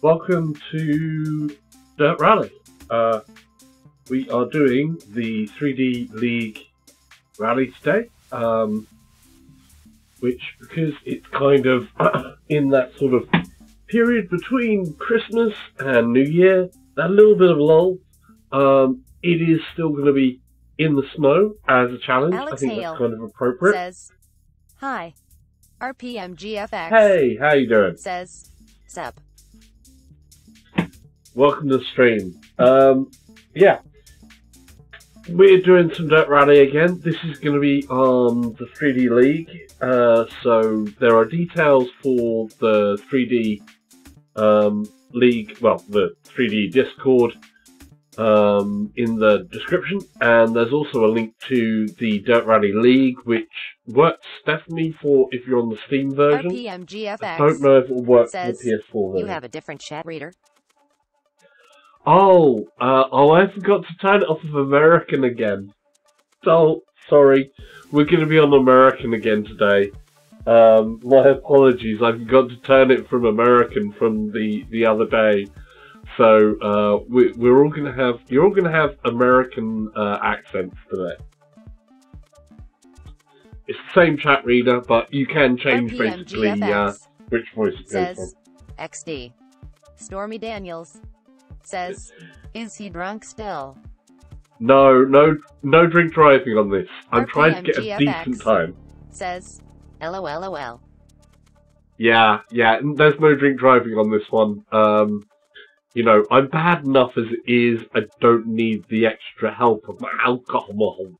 Welcome to Dirt Rally. We are doing the 3D League Rally today, which, because it's kind of in that sort of period between Christmas and New Year, that little bit of lull, it is still going to be in the snow as a challenge. Alex I think Hale that's kind of appropriate. Says, hi. RPMGFX. Hey, how you doing? Says, sup. Welcome to the stream. Yeah, we're doing some Dirt Rally again. This is going to be on the 3D League. So there are details for the 3D League, well, the 3D Discord in the description, and there's also a link to the Dirt Rally League, which works definitely for if you're on the Steam version. RPMGFX. I don't know if it will work says, for the PS4 version. You have a different chat reader. Oh, I forgot to turn it off of American again. Oh, sorry. We're going to be on American again today. My apologies. I forgot to turn it from American from the other day. So, we're all going to have, you're all going to have American accents today. It's the same chat reader, but you can change basically which voice it goes says, from. XD. Stormy Daniels says, is he drunk still? No drink driving on this. I'm trying to get a decent time. Says, LOLOL. Yeah, there's no drink driving on this one. You know, I'm bad enough as it is. I don't need the extra help of my alcohol.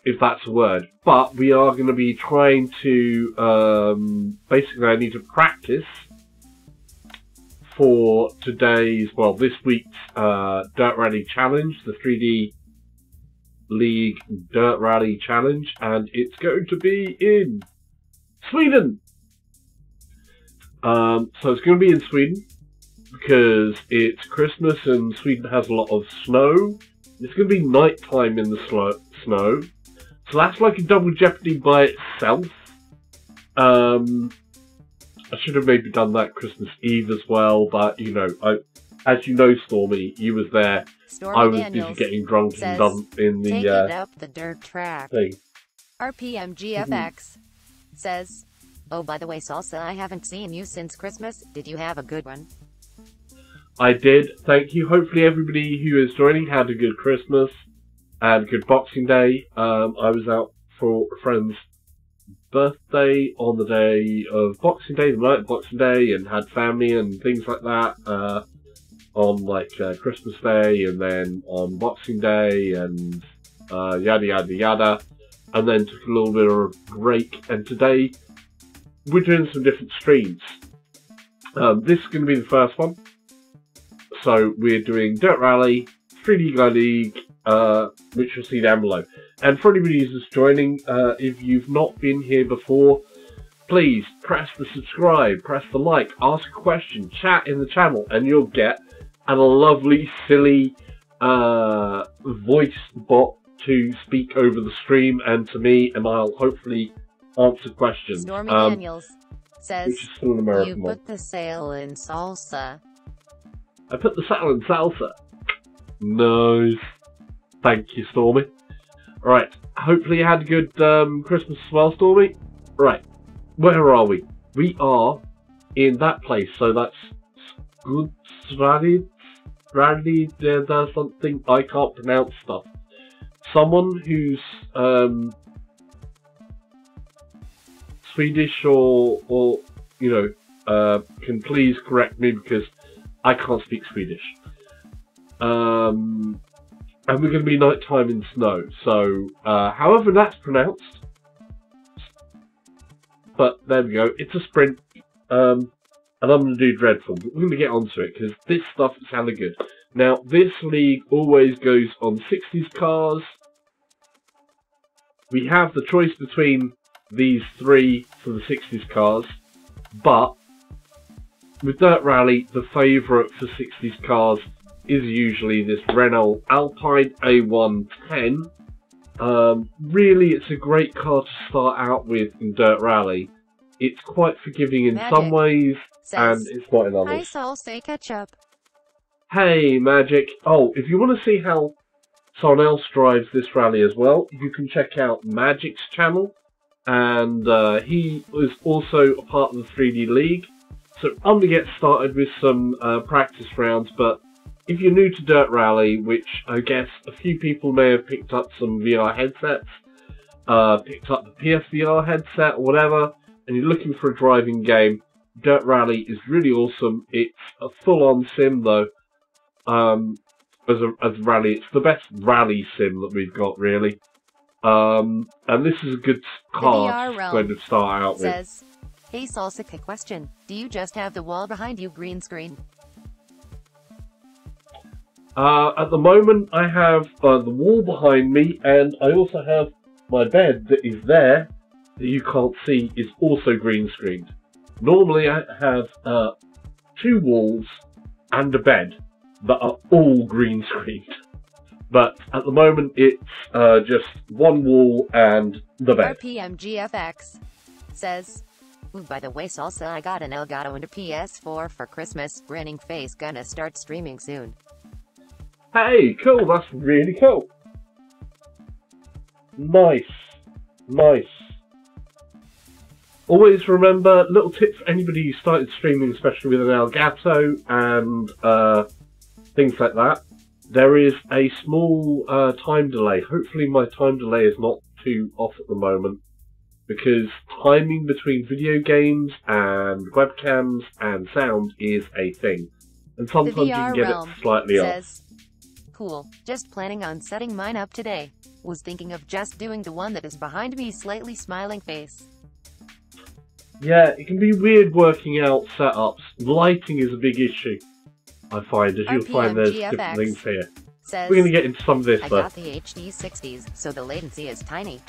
If that's a word. But we are going to be trying to, basically I need to practice for today's, well, this week's Dirt Rally Challenge, the 3D League Dirt Rally Challenge, and it's going to be in Sweden. So it's going to be in Sweden because it's Christmas and Sweden has a lot of snow. It's going to be night time in the snow, so that's like a double jeopardy by itself. I should have maybe done that Christmas Eve as well, but, you know, as you know, Stormy, you was there. Stormy I was Daniels busy getting drunk says, and done in the take it up the dirt track. thing. RPMGFX says, oh, by the way, Salsa, I haven't seen you since Christmas. Did you have a good one? I did, thank you. Hopefully everybody who is joining had a good Christmas and a good Boxing Day. I was out for a friend's birthday on the day of Boxing Day, the night of Boxing Day, and had family and things like that on like Christmas Day and then on Boxing Day and yada yada yada, and then took a little bit of a break, and today we're doing some different streams. This is going to be the first one, so we're doing Dirt Rally, 3D League, which you'll see down below. And for anybody who's just joining, if you've not been here before, please press the subscribe, press the like, ask a question, chat in the channel, and you'll get a lovely, silly voice bot to speak over the stream and to me, and I'll hopefully answer questions. Stormy Daniels says, which is still an American you one. put the sail in salsa. I put the saddle in salsa. Nice. Thank you, Stormy. Right, hopefully you had a good Christmas as well, Stormy. Right, where are we? We are in that place, so that's Skogsrallyt. There's something, I can't pronounce stuff. Someone who's Swedish or you know, can please correct me because I can't speak Swedish. And we're going to be nighttime in snow, so however that's pronounced. But there we go, it's a sprint, and I'm going to do Dreadful, but we're going to get onto it because this stuff is hella good. Now, this league always goes on 60s cars. We have the choice between these three for the 60s cars, but with Dirt Rally, the favourite for 60s cars is usually this Renault Alpine A110. Really, it's a great car to start out with in Dirt Rally. It's quite forgiving in Magic some ways, and says, it's not in "Hi, others. Salsa Ketchup." Hey, Magic. Oh, if you want to see how someone else drives this rally as well, you can check out Magic's channel, and he was also a part of the 3D League. So I'm going to get started with some practice rounds, but if you're new to Dirt Rally, which I guess a few people may have picked up some VR headsets, picked up the PSVR headset or whatever, and you're looking for a driving game, Dirt Rally is really awesome. It's a full-on sim though. As a rally, it's the best rally sim that we've got really. And this is a good car to kind of start out says, "Hey Salsa, question. Do you just have the wall behind you green screen?" At the moment, I have the wall behind me, and I also have my bed that is there, that you can't see, is also green screened. Normally, I have 2 walls and a bed that are all green screened. But at the moment, it's just 1 wall and the bed. RPMGFX says, "Ooh, by the way, Salsa, I got an Elgato into PS4 for Christmas. Grinning face, gonna start streaming soon." Hey, cool, that's really cool. Nice. Nice. Always remember, little tip for anybody who started streaming, especially with an Elgato and things like that. There is a small time delay. Hopefully my time delay is not too off at the moment, because timing between video games and webcams and sound is a thing. And sometimes you can get it slightly off. "Cool, just planning on setting mine up today. Was thinking of just doing the one that is behind me, slightly smiling face." Yeah, it can be weird working out setups. Lighting is a big issue, I find, as you'll find there's different things here. Says, we're going to get into some of this though. "I got the HD 60s, so the latency is tiny."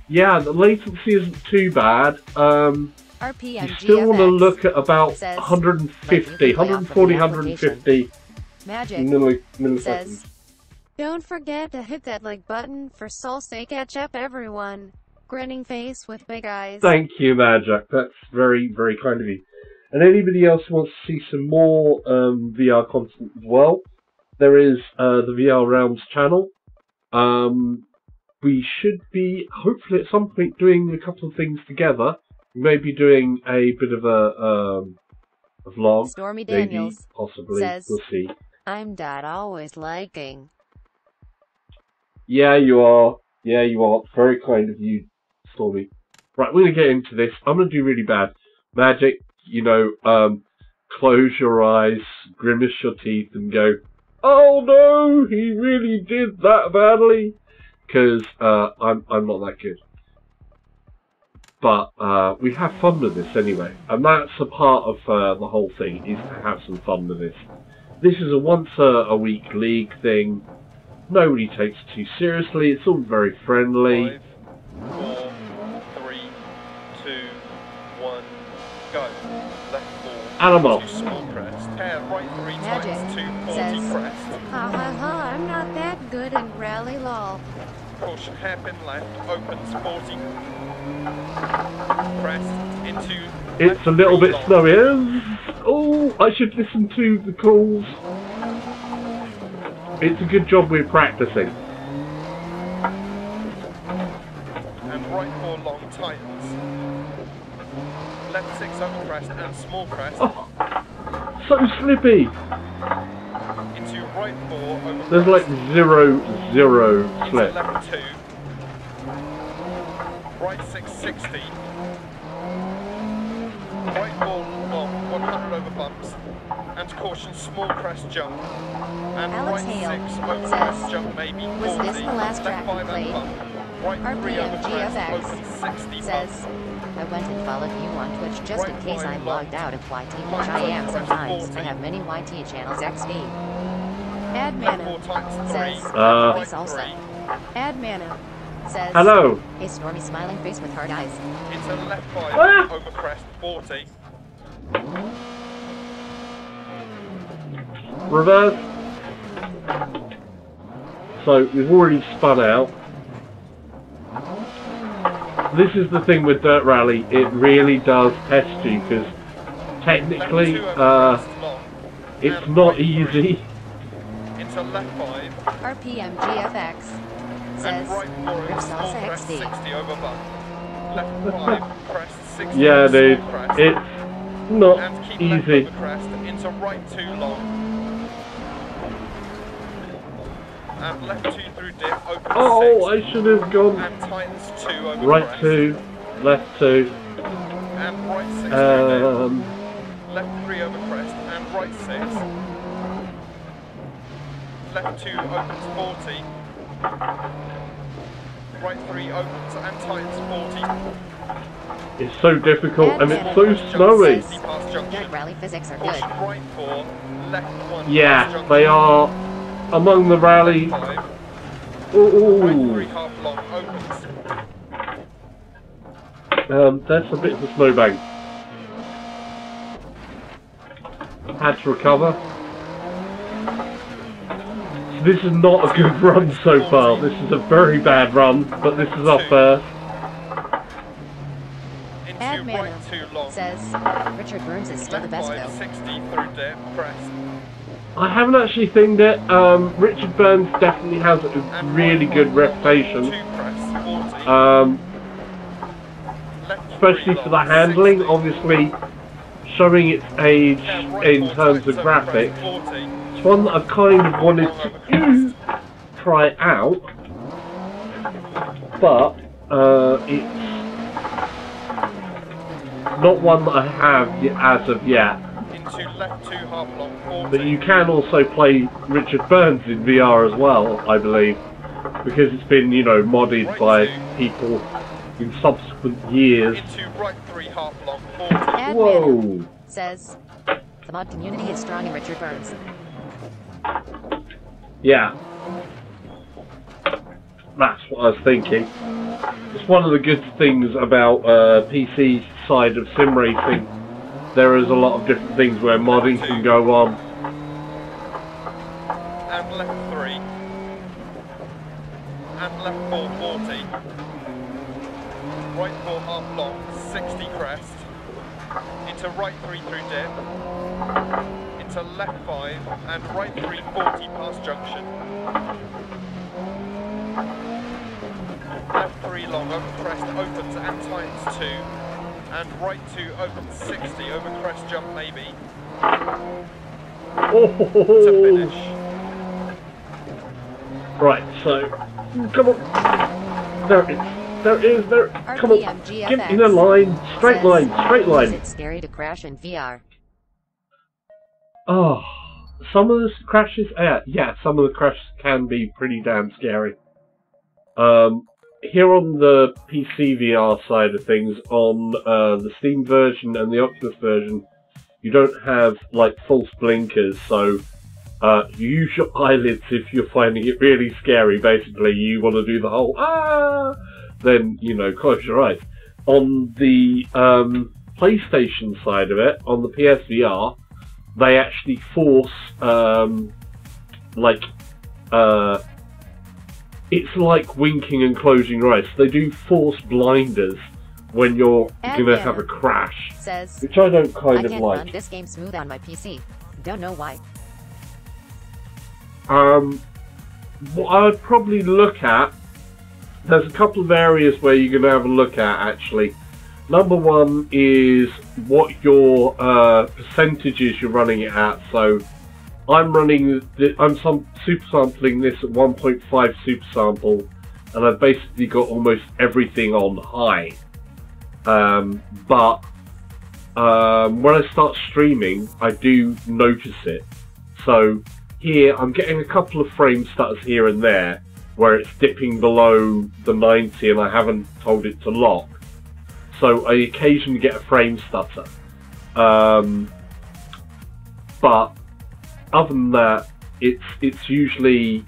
Yeah, the latency isn't too bad. RPMGFX you still want to look at about says, 150, 140, 150 Magic milliseconds. says, "Don't forget to hit that like button for Salsa Ketchup, everyone." Grinning face with big eyes. Thank you, Magic. That's very, very kind of you. And anybody else who wants to see some more VR content as well, there is the VR Realms channel. We should be, hopefully at some point, doing a couple of things together. We may be doing a bit of a vlog. Stormy Daniels maybe, possibly. says, we'll see. "I'm dad always liking." Yeah, you are. Yeah, you are. Very kind of you, Stormy. Right, we're going to get into this. I'm going to do really bad. Magic, you know, close your eyes, grimace your teeth, and go, "Oh no, he really did that badly." Because I'm not that good. But we have fun with this anyway. And that's a part of the whole thing, is to have some fun with this. This is a once a week league thing. Nobody takes it too seriously. It's all very friendly. 5, 4, 3, 2, 1, go. Left 4. Animal. Small crest. Hair right 3 Magic times. 240 says, crest. "Ha ha ha, I'm not that good in rally lol." Caution hairpin left. Opens 40. Crest into. It's a little bit snowy. Oh, I should listen to the calls. It's a good job we're practicing. And right 4 long tightens. Left 6 over crest and small crest. Oh, so slippy. Into right 4 over There's like crest. 0 slip. Left 2. Right 660. Right 4 long 100 over bumps. And caution small crest jump. And Alex right Hale 6 over says, crest jump maybe 40. "Was this the last track you Left 5 played?" and bump. Right 3 over crest RPMGFX open 60 says, "I went and followed you on Twitch just in case I'm logged out of YT, which I am sometimes. I have many YT channels XD." Admana says, right Salsa. 3. Admana says, Hello. "A stormy smiling face with hard eyes." Into left 5 Ah! over crest 40. Reverse. So we've already spun out. this is the thing with Dirt Rally, it really does test you, because technically, it's not easy. Into left 5. RPM GFX says Rip Salsa XD. 60 over bump. Left 5, crest 60. Yeah, dude, crest. it's not And keep easy. left over crest into right 2 long. And left 2 through dip, open 6. Oh, I should have gone And tightens 2 over right crest. 2, left 2. And right 6 through dip. Um, Left 3 over crest and right 6. Left 2 opens 40. Right 3 opens and tightens 40. it's so difficult and it's so snowy. Past junction. Dirt Rally physics are Push good. right 4, left 1. Yeah, past they junction. are among the rally. Left 5. Ooh, Right 3 half long opens. that's a bit of a snowbank. Had to recover. This is not a good run so far. This is a very bad run, but this is our first. Into Admin right 2 long. says Richard Burns is still the Left best 5, build. 60 through dip, crest. I haven't actually thinged it. Richard Burns definitely has a And really right good 1 reputation. 2 crest, 40. Left Especially 3 for the long, handling, 60. obviously showing its age And right in 4 terms of tightens over crest, graphics. 40. It's one that I kind of wanted Long over to crest. try out, but it's not one that I have as of yet. Into left 2 half long, 40. But you can also play Richard Burns in VR as well, I believe, because it's been, you know, modded Right by 2. people in subsequent years. Into right 3 half long, 40. Admin Whoa! says the mod community is strong in Richard Burns. Yeah. That's what I was thinking. It's one of the good things about PC side of sim racing. There is a lot of different things where modding can go on. And left 3. And left 4, 40. Right 4 half long, 60 crest. Into right 3 through dip. Into left 5 and right 3, 40 past junction. Left 3 long over crest opens and tightens 2. And right 2 opens 60 over crest jump maybe. To Oh! finish. Right, so come on. There it is. There it is. There. Come on. RPM Get in a line. Straight line. Straight Is line. it scary to crash in VR? Oh, some of the crashes. Yeah, some of the crashes can be pretty damn scary. Here on the PC VR side of things, on the Steam version and the Oculus version, you don't have like false blinkers, so you use your eyelids if you're finding it really scary. Basically, you want to do the whole then you know, close your eyes. On the PlayStation side of it, on the PSVR, they actually force it's like winking and closing your eyes. They do force blinders when you're gonna have a crash, Says which I don't I kind of can't run like. this game smooth on my PC. Don't know why. What I would probably look at, there's a couple of areas where you're gonna have a look at actually. Number one is what your percentages you're running it at. So I'm super sampling this at 1.5 super sample, and I've basically got almost everything on high. But when I start streaming, I do notice it. So here I'm getting a couple of frame stutters here and there, where it's dipping below the 90 and I haven't told it to lock. So I occasionally get a frame stutter. But other than that, it's usually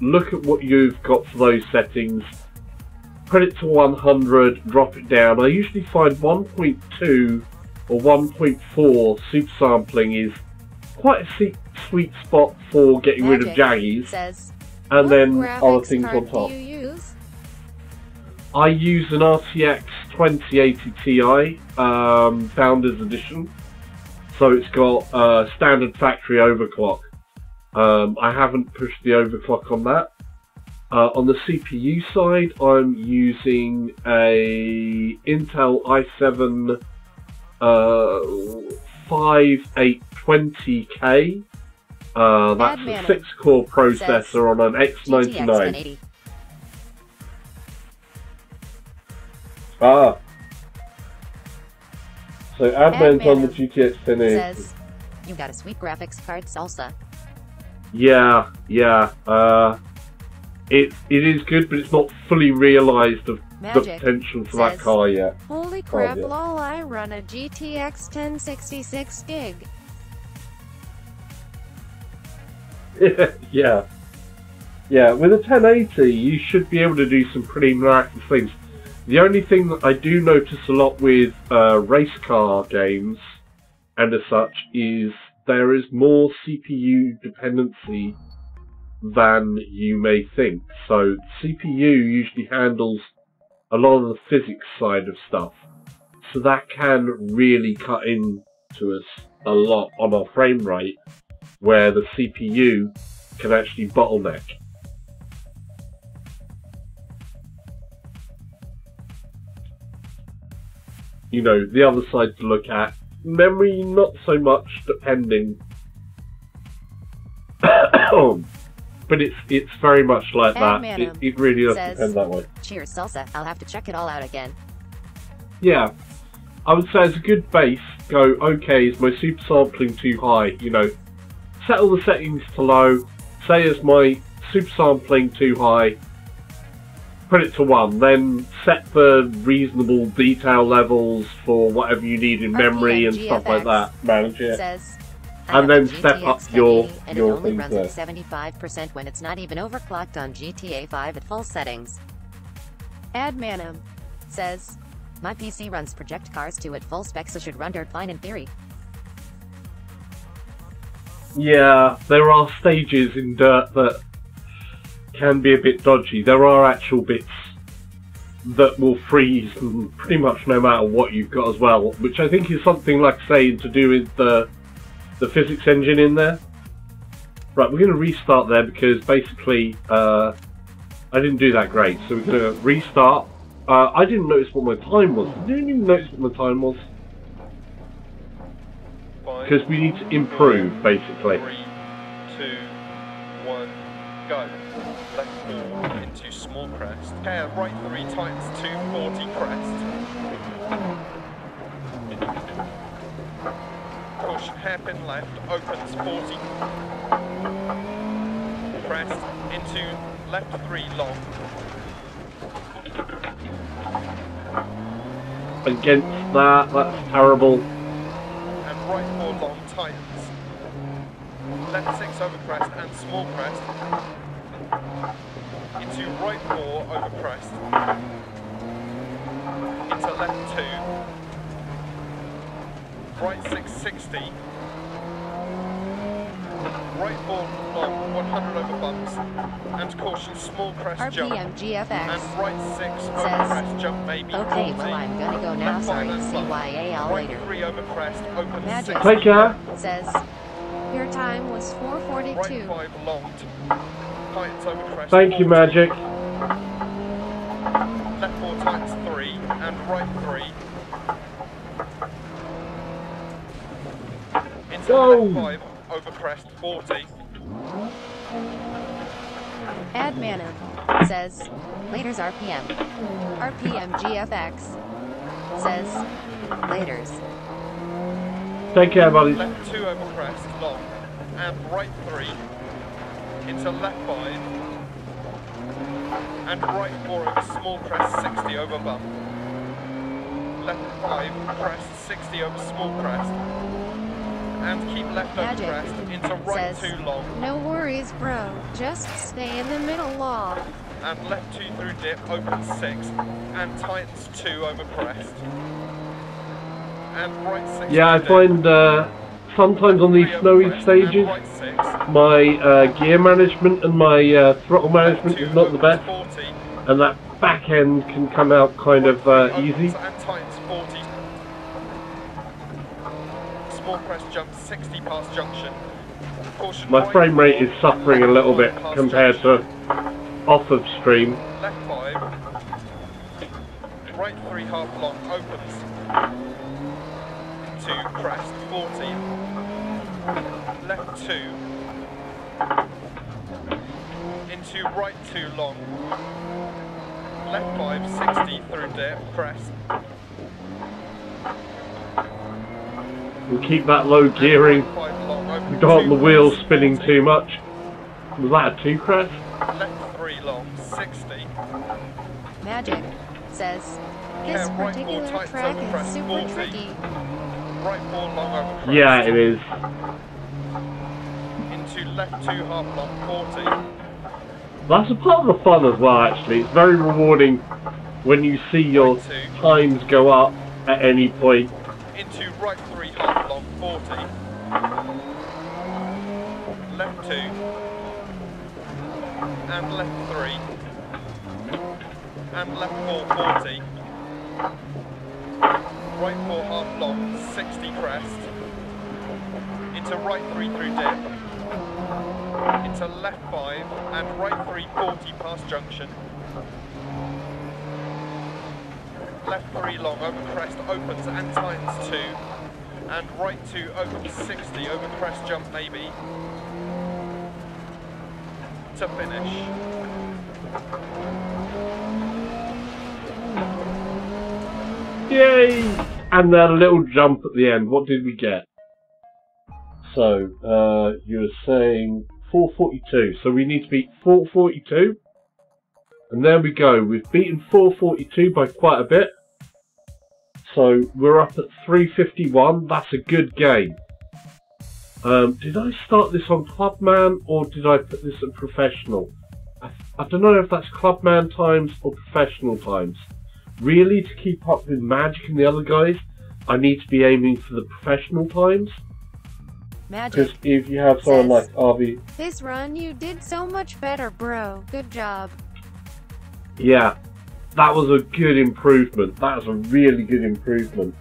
look at what you've got for those settings, put it to 100, drop it down. I usually find 1.2 or 1.4 super sampling is quite a sweet spot for getting rid of jaggies, Says, and then what other graphics things card on top. do you use? I use an RTX 2080 Ti, Founders Edition. So it's got standard factory overclock. I haven't pushed the overclock on that. On the CPU side, I'm using a Intel i7 5820K. That's a 6-core processor on an X99. Ah. So Adman's on the GTX 1080. Says, you got a sweet graphics card, salsa. Yeah. It is good, but it's not fully realised of the potential for that car yet. Holy crap, lol, I run a GTX 1066 gig. Yeah, with a 1080 you should be able to do some pretty miraculous things. The only thing that I do notice a lot with race car games and as such is there is more CPU dependency than you may think. So CPU usually handles a lot of the physics side of stuff, so that can really cut into us a lot on our frame rate, where the CPU can actually bottleneck. You know, the other side to look at, memory not so much, depending. But it's very much like that. It really does depend that way. Cheers, salsa. I'll have to check it all out again. Yeah, I would say as a good base, go, okay, is my super sampling too high? You know, set all the settings to low, say is my super sampling too high, put it to 1, then set the reasonable detail levels for whatever you need in memory and stuff like that, manage it. And then step up your and it only runs at 75% when it's not even overclocked on GTA 5 at full settings. Admanum says, my PC runs Project Cars 2 at full spec, so should run dirt fine in theory. Yeah, there are stages in Dirt that can be a bit dodgy. There are actual bits that will freeze pretty much no matter what you've got as well, which I think is something, like I say, to do with the physics engine in there. Right, we're going to restart there because basically I didn't do that great, so we're going to restart. I didn't notice what my time was. I didn't even notice what my time was. Because we need to improve, basically. 3, 2, 1, go. Left 4 into small crest. Hair right 3 times 240 crest. Caution, hairpin left, opens 40. Crest into left 3 long. Against that, that's terrible. And right 4 long tightens. Left 6 over crest and small crest. Into right 4 over crest. Into left 2. Right 660. Right 4 long 100 over bumps. And caution, small crest jump. RPM GFX and right 6 over crest jump maybe. Okay, 40. well I'm gonna go now, sorry, CYAL later. Right 3 over crest, open 6. Take care. Says, your time was 4:42. Right 5 long. Tightens over crest. Thank 40. you, Magic. Left 4 times 3 and right 3. Into Go. left 5 over crest 40. Admanum says, laters RPM. RPM GFX says, laters. Take care, buddy. Left 2 over crest long and right 3 into left 5 and right 4 over small crest 60 over bump. Left 5 crest 60 over small crest. And keep left over crest into right 2 long. No worries, bro. Just stay in the middle long. And left 2 through dip, open 6, and tightens 2 over crest. And right 6. Yeah, I find sometimes on these snowy stages, my gear management and my throttle management is not the best, and that back end can come out kind of easy. And tightens 40. Small crest jump 60 past junction. Caution, My right frame rate four, is suffering a left little four bit past compared junction. to off of stream. Left 5. Right 3 half long opens. To crest 40. Left 2. Into right 2 long. Left 5 60 through dip crest. And keep that low gearing. Right 5 long open. We don't want the 2 wheels crest, spinning 40. too much. Was that a 2 crest? Left 3 long 60. Magic says, this Yeah, right particular 4 tightens track over is crest, super 40. tricky. Right 4 long over crest. Yeah, it is. Into left 2 half long 40. That's a part of the fun as well, actually. It's very rewarding when you see your Right 2. times go up at any point. Into right 3 half long 40. Left 2. And left 3. And left 4 40. Right 4 half long 60 crest. Into right 3 through dip. Into left 5 and right 3 40 past junction. Left 3 long over crest opens and tightens 2. And right 2 opens 60 over crest jump maybe. To finish. Yay! And then a little jump at the end. What did we get? So, you were saying 442. So we need to beat 442. And there we go. We've beaten 442 by quite a bit. So we're up at 351. That's a good game. Did I start this on Clubman or did I put this at professional? I don't know if that's Clubman times or professional times. Really, to keep up with Magic and the other guys, I need to be aiming for the professional times. Magic Because if you have someone says, like RV... this run you did so much better, bro. Good job. Yeah, that was a good improvement. That was a really good improvement.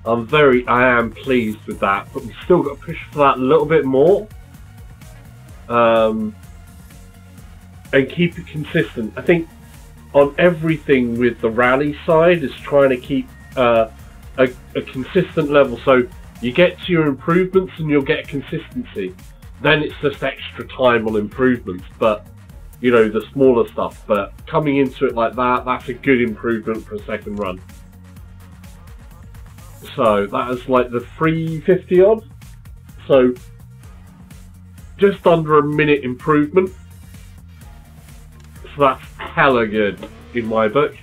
I am pleased with that, but we've still got to push for that a little bit more. And keep it consistent. I think on everything with the rally side is trying to keep a consistent level. So you get to your improvements and you'll get consistency. Then it's just extra time on improvements, but you know, the smaller stuff. But coming into it like that, that's a good improvement for a second run. So that is like the 350 odd. So just under a minute improvement. So that's hella good in my book.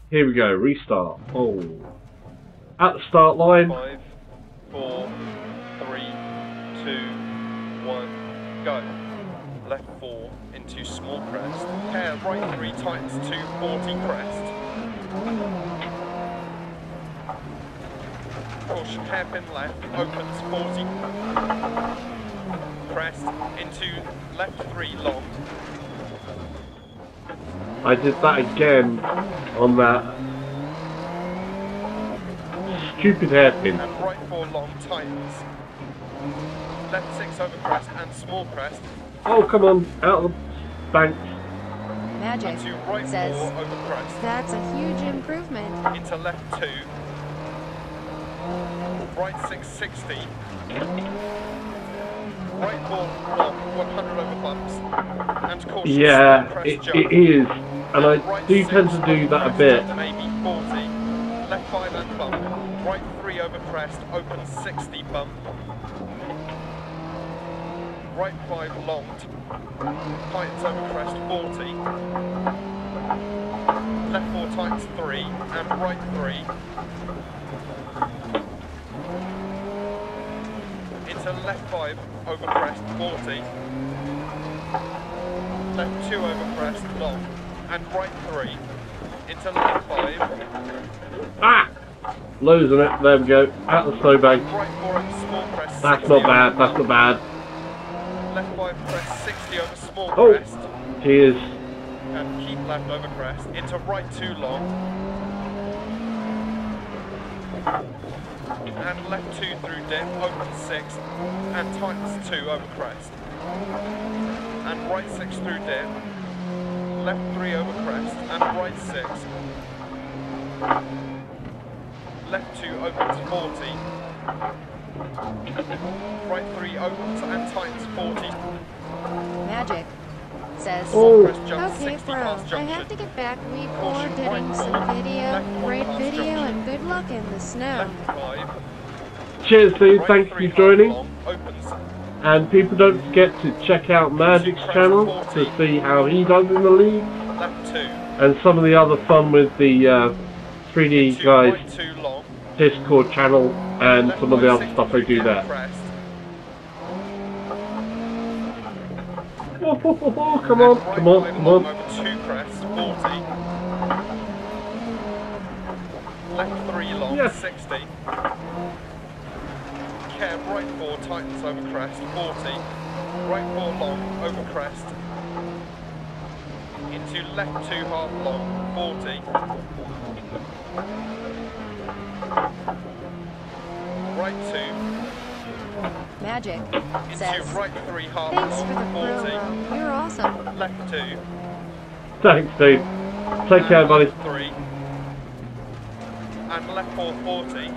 Here we go, restart. Oh. At the start line. 5, 4, 3, 2, 1, go. Left 4 into small crest. Hair right 3 tightens to 40 crest. Caution hairpin left, opens 40 crest into left 3 long. I did that again on that stupid hairpin. And right 4 long tightens. Left 6 over crest and small crest. Oh, come on, out of the bank. Magic Into right 4 says, over crest. that's a huge improvement. Into left 2. Right 660. Right 4 long, 100 over bumps. And caution Yeah, crest it jump. is. And I Right do 6 tend to do over that a crest bit. jump, maybe 40. Left 5 and bump. Right 3 over crest, open 60 bump. Right 5 long, tightens over crest 40. Left 4 tightens 3 and right 3. Into left 5 over crest 40. Left 2 over crest long and right 3. Into left 5. Ah! Losing it. There we go. Out the snowbank. Right 4 over small crest. That's 60 not bad. over That's not bad. left 5 crest 60 over small Oh. crest. Cheers. left over crest, into right 2 long, and left 2 through dip, open 6, and tightens 2 over crest, and right 6 through dip, left 3 over crest, and right 6, left 2 opens 40, right 3 opens and tightens 40. Magic says, Oh. okay bro, I have to get back. We coordinating some video, great video, and good luck in the snow. Left 5, Cheers, dude. right Thanks 3 for joining. long, opens, And people, don't forget to check out Magic's channel to see how he does in the league. left 2, And some of the other fun with the 3D 2 guys right 2 long, Discord channel and left some of the other 60 stuff they do through there. crest, Oh, come and on, right come on, 5 come long on. over 2 crest, 40, left 3 long, Yes. 60, Kev right 4 tightens over crest, 40, right 4 long over crest, into left 2 half long, 40, right 2, Magic into says, right 3 half thanks for the long, 40, promo. You're awesome. left 2, Thanks, dude. Take care, buddy. left 3, and left 4, 40,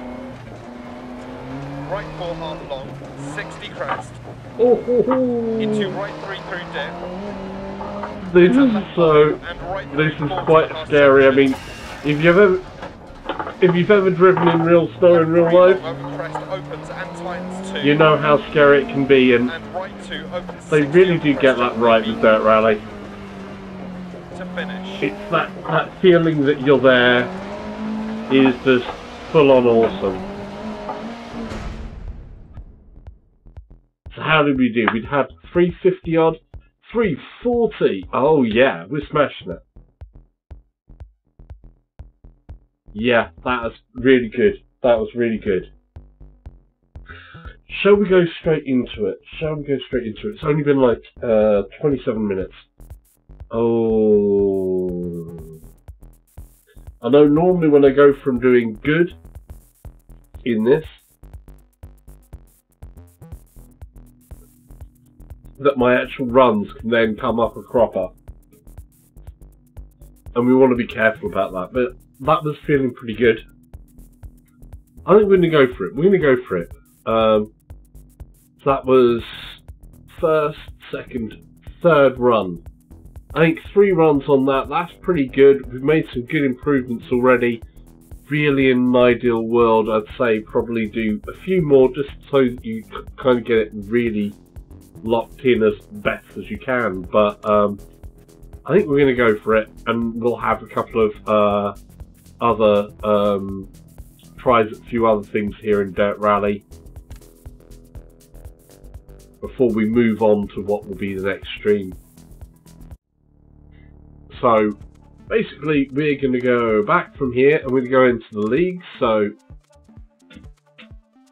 right 4 half long, 60 crest, into right 3 through dip, This and is left so. 5, and right This 3 is 40 quite past scary. I junction. mean, if you've ever driven in real snow in real Left 3 life, long over crest opens and tightens 2, you know how scary it can be, and and right 2 opens they 60 really over do crest get that and right with Dirt Rally. to finish. It's that feeling that you're there is just full on awesome. So how did we do? We'd had 350 odd, 340. Oh yeah, we're smashing it. Yeah, that was really good. That was really good. Shall we go straight into it? Shall we go straight into it? It's only been like 27 minutes. Oh. I know normally when I go from doing good in this, that my actual runs can then come up a cropper. And we want to be careful about that, but that was feeling pretty good. I think we're going to go for it. We're going to go for it. So that was first, second, third run. I think 3 runs on that. That's pretty good. We've made some good improvements already. Really, in an ideal world, I'd say probably do a few more just so that you kind of get it really locked in as best as you can. But I think we're going to go for it, and we'll have a couple of other tries at a few other things here in Dirt Rally before we move on to what will be the next stream. So basically we're going to go back from here and we're going to go into the league. So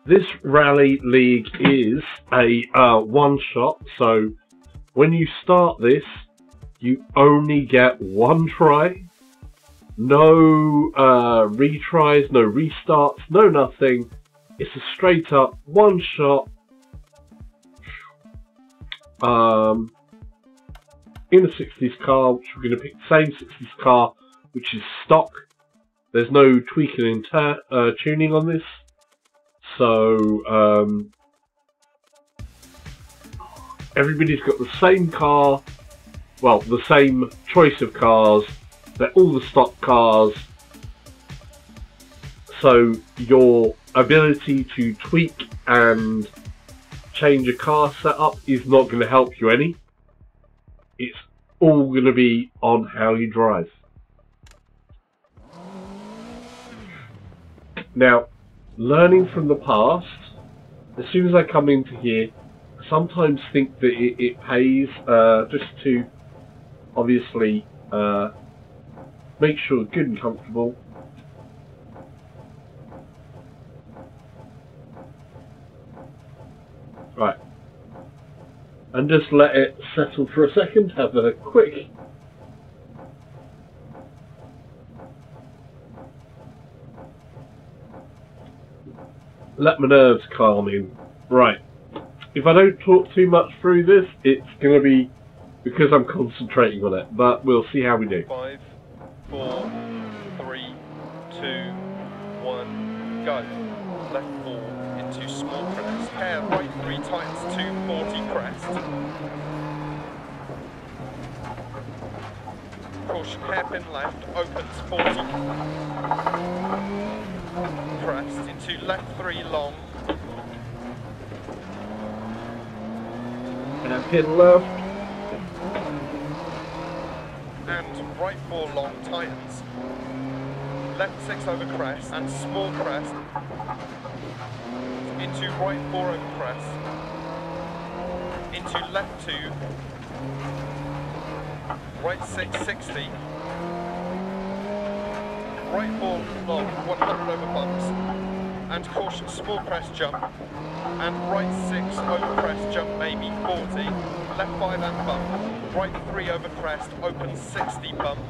this rally league is a one shot, so when you start this you only get 1 try. No retries, no restarts, no nothing. It's a straight up one shot. In a 60s car, which we're going to pick the same 60s car, which is stock. There's no tweaking and tuning on this. So everybody's got the same car, well, the same choice of cars. They're all the stock cars. So your ability to tweak and change a car setup is not going to help you any. It's all going to be on how you drive. Now, learning from the past, as soon as I come into here, I sometimes think that it pays just to obviously make sure it's good and comfortable. Right. And just let it settle for a second, have a quick let my nerves calm in. Right. If I don't talk too much through this, it's going to be because I'm concentrating on it. But we'll see how we do. 5, 4, 3, 2, 1, go. Left 4 into small crest. Hair right 3 tightens to 40 crest. Caution, hairpin left, opens 40 crest into left 3 long. Hairpin left. And right 4 long tightens. Left 6 over crest and small crest. Into right 4 over crest. Into left 2. Right 6, 60. Right 4 long, 100 over bumps. And caution, small crest jump. And right 6 over crest jump maybe, 40. Left 5 and bump. Right 3 over crest, open 60 bump.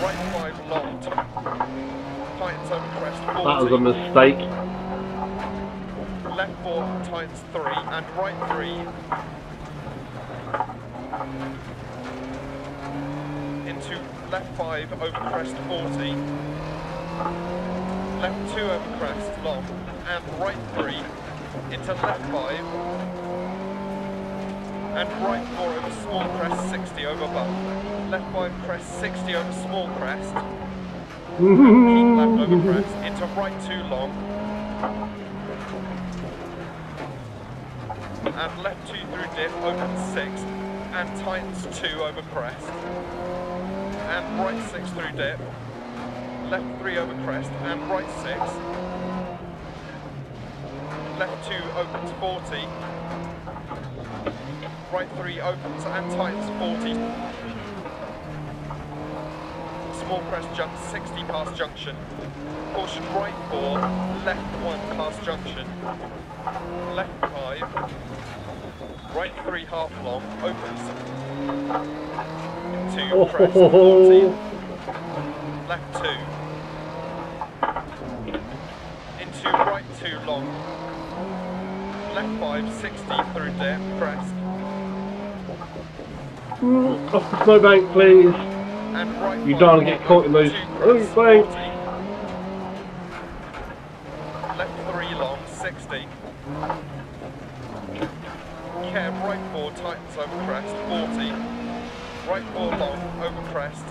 Right 5 long, tightens over crest, 40. That was a mistake. Left 4 tightens 3 and right 3. Into left 5 over crest 40. Left 2 over crest long and right 3 into left 5 and right 4 over small crest 60 over bump. Left 5 crest 60 over small crest. Keep left over crest into right 2 long. And left 2 through dip opens 6 and tightens 2 over crest. And right 6 through dip. Left 3 over crest and right 6. Left 2 opens 40. Right 3 opens and tightens 40. Small crest jumps 60 past junction. Caution right 4, left 1 past junction. Left 5. Right 3 half long, opens. 2 crest 40. Left 2. Into right 2 long. Left 5, 60 through dip, crest. Off the snowbank, please. And right You don't want to get caught in those snowbanks. Left 3 long, 60. Cab right 4 tightens over crest, 40. Right 4 long, over crest.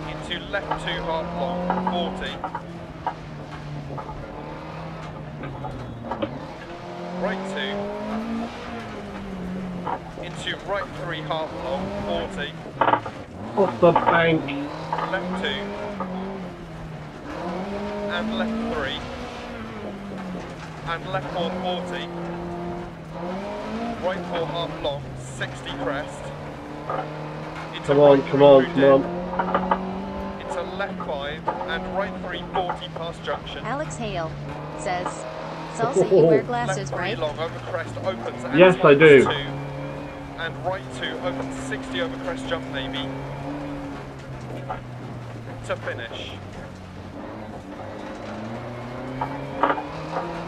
Into left 2 half long, 40. Right 2. Into right 3 half long, 40. Off the bank. Left 2. And left 3. And left 4, 40. Right 4 half long, 60 crest. Into Come on, right come 3 on, through come dip. on. Into left 5 and right 3, 40 past junction. Alex Hale says, Salsa, you wear glasses, Left 3 right? long over crest opens and Yes, I do. 2. And right 2 opens 60 over crest jump maybe. To finish.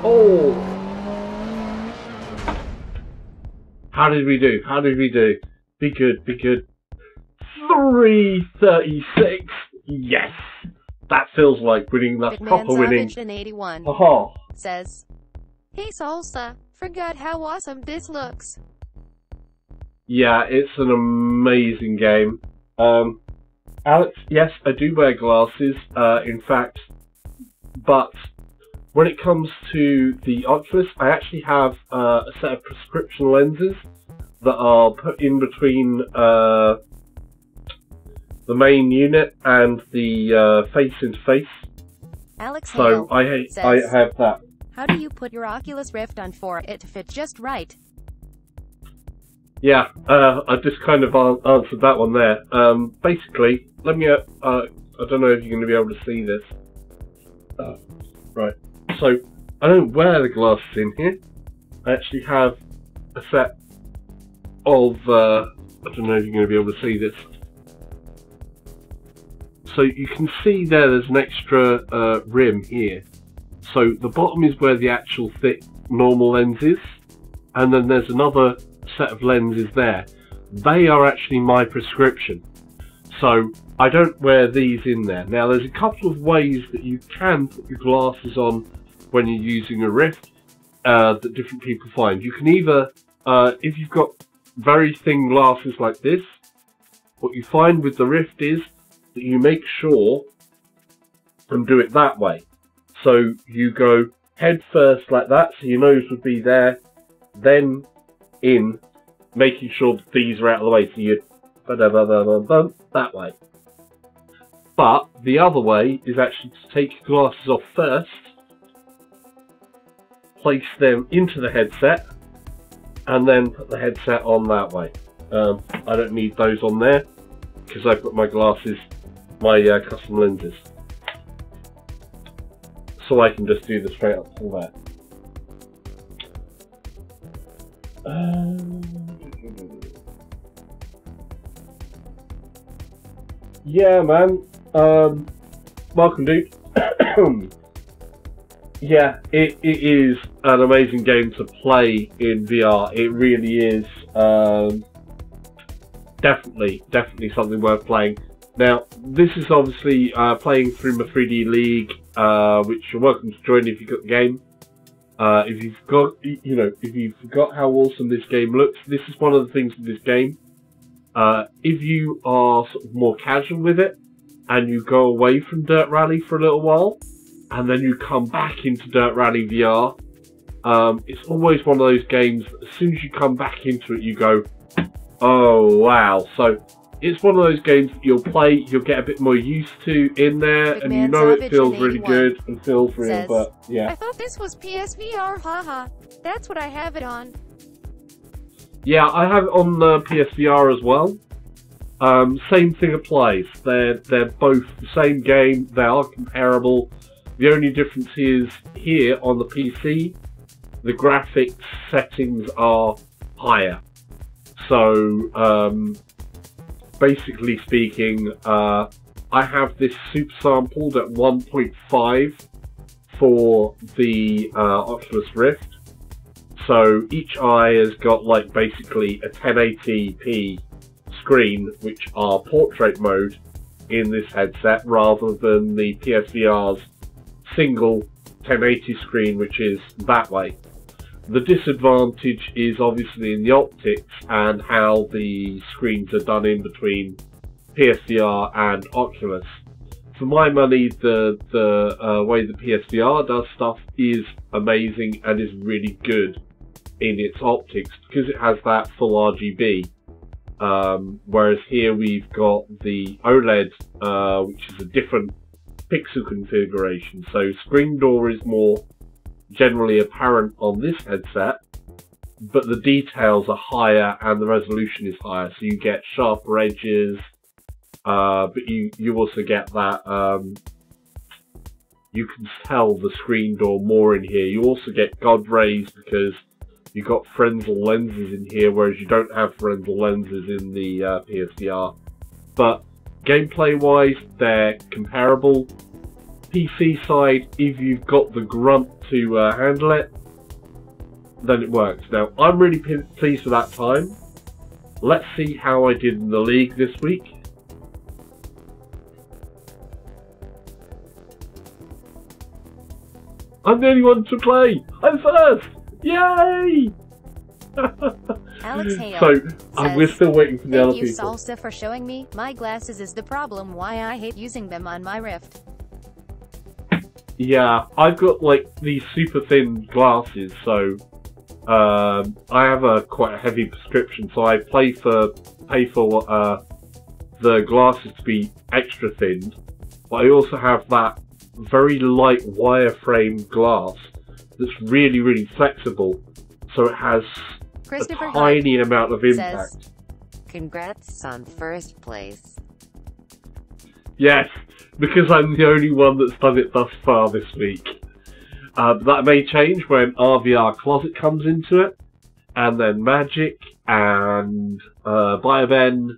Oh! How did we do? How did we do? Be good, be good. 336. Yes! That feels like winning. That's Big proper Man winning. Savage in 81 Aha! says, Hey Salsa, forgot how awesome this looks. Yeah, it's an amazing game. Alex, yes, I do wear glasses, in fact, but when it comes to the Oculus, I actually have a set of prescription lenses that are put in between the main unit and the face interface. Alex So Hale says, I have that. How do you put your Oculus Rift on for it to fit just right? Yeah, I just kind of answered that one there. Basically, let me, I don't know if you're going to be able to see this. Right, so I don't wear the glasses in here. I actually have a set of, I don't know if you're going to be able to see this. So you can see there's an extra rim here. So the bottom is where the actual thick normal lens is, and then there's another set of lenses there. They are actually my prescription. So I don't wear these in there. Now there's a couple of ways that you can put your glasses on when you're using a Rift that different people find. You can either, if you've got very thin glasses like this, what you find with the Rift is that you make sure and do it that way. So you go head first like that, so your nose would be there, then in, making sure that these are out of the way, so you that way. But the other way is actually to take your glasses off first, place them into the headset, and then put the headset on that way. I don't need those on there because I put my glasses, my custom lenses, so I can just do the straight up pull there. Yeah, man. Welcome, dude. Yeah, it is an amazing game to play in VR. It really is. Definitely something worth playing. Now, this is obviously playing through my 3D League, which you're welcome to join if you've got the game. If you've got, if you forgot how awesome this game looks, this is one of the things with this game. If you are sort of more casual with it, and you go away from Dirt Rally for a little while, and then you come back into Dirt Rally VR, it's always one of those games that as soon as you come back into it, you go, oh wow. So it's one of those games that you'll play, you'll get a bit more used to in there, and you know it feels really good and feels real, says, but yeah. I thought this was PSVR, haha. That's what I have it on. Yeah, I have it on PSVR as well. Same thing applies. They're both the same game. They are comparable. The only difference is here on the PC, the graphics settings are higher. So basically speaking, I have this super sampled at 1.5 for the Oculus Rift. So each eye has got like basically a 1080p screen, which are portrait mode in this headset, rather than the PSVR's single 1080 screen, which is that way. The disadvantage is obviously in the optics and how the screens are done in between PSVR and Oculus. For my money, the way the PSVR does stuff is amazing and is really good in its optics because it has that full RGB. Whereas here we've got the OLED, which is a different pixel configuration. So screen door is more generally apparent on this headset, but the details are higher and the resolution is higher. So you get sharper edges, but you also get that, you can tell the screen door more in here. You also get God rays because you've got Fresnel lenses in here, whereas you don't have Fresnel lenses in the PSVR. But gameplay-wise, they're comparable. PC side, if you've got the grunt to handle it, then it works. Now, I'm really pleased with that time. Let's see how I did in the league this week. I'm the only one to play! I'm first! Yay! Alex Hale So, says, we're still waiting for the other thank you, people. Salsa, for showing me. My glasses is the problem why I hate using them on my Rift. Yeah, I've got like these super thin glasses, so I have a quite a heavy prescription, so I pay for the glasses to be extra thin, but I also have that very light wireframe glass that's really, really flexible, so it has a tiny amount of impact. Says, congrats on first place. Yes, because I'm the only one that's done it thus far this week. That may change when RVR Closet comes into it, and then Magic, and Bioben,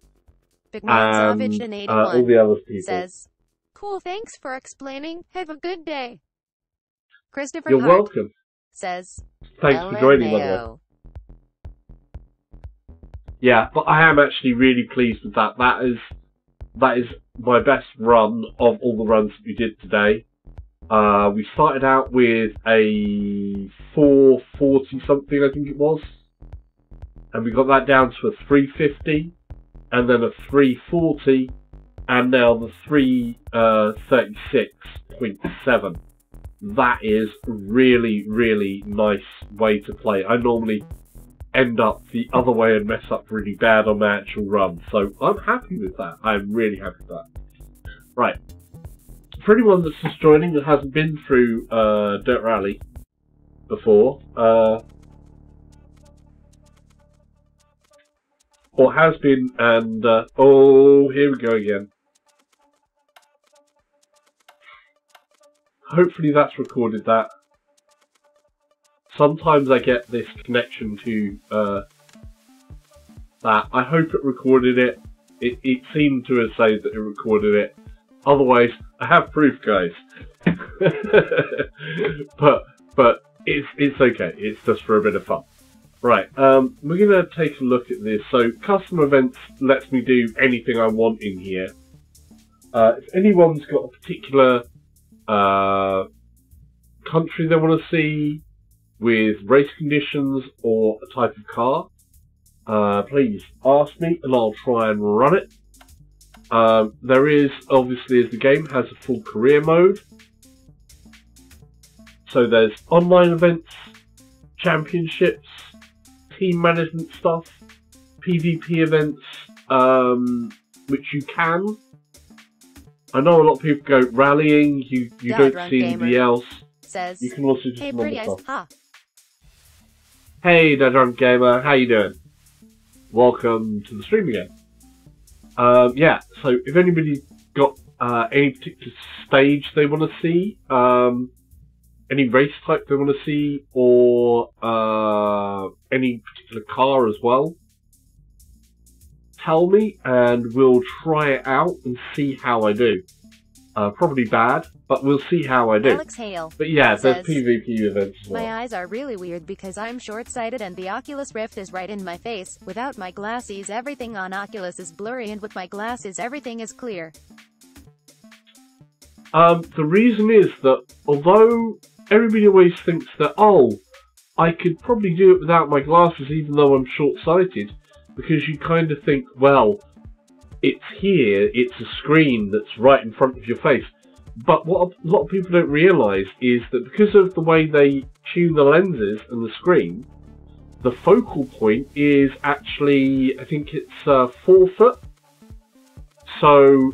and all the other people. Says, Cool, thanks for explaining. Have a good day. Christopher You're Hart welcome. says, Thanks for joining, by the way. LMAO. Yeah, but I am actually really pleased with that. That is my best run of all the runs that we did today. We started out with a 440 something, I think it was, and we got that down to a 350, and then a 340, and now the 336.7. That is really, really nice way to play. I normally end up the other way and mess up really bad on my actual run, so I'm happy with that. I'm really happy with that. Right. For anyone that's just joining that hasn't been through Dirt Rally before, or has been, and oh, here we go again. Hopefully that's recorded that. Sometimes I get this connection to that. I hope it recorded it. It seemed to have said that it recorded it. Otherwise, I have proof, guys. but it's okay. It's just for a bit of fun. Right. We're gonna take a look at this. So, custom events lets me do anything I want in here. If anyone's got a particular country they want to see with race conditions or a type of car, please ask me and I'll try and run it. There is, obviously, as the game has a full career mode, so there's online events, championships, team management stuff, PvP events, which you can. I know a lot of people go rallying, you don't see anybody else. Says, you can also just hey, normal pretty stuff. huh? Hey, the Drunk Gamer, how you doing? Welcome to the stream again. Yeah, so if anybody's got any particular stage they want to see, any race type they want to see, or any particular car as well, tell me and we'll try it out and see how I do. Probably bad, but we'll see how I do. Alex Hale but yeah, there's says, PvP events as well. my eyes are really weird because I'm short-sighted and the Oculus Rift is right in my face. Without my glasses, everything on Oculus is blurry, and with my glasses, everything is clear. The reason is that although everybody always thinks that, oh, I could probably do it without my glasses even though I'm short-sighted, because you kind of think, well, it's here, it's a screen that's right in front of your face. But what a lot of people don't realise is that because of the way they tune the lenses and the screen, the focal point is actually, I think it's 4 foot. So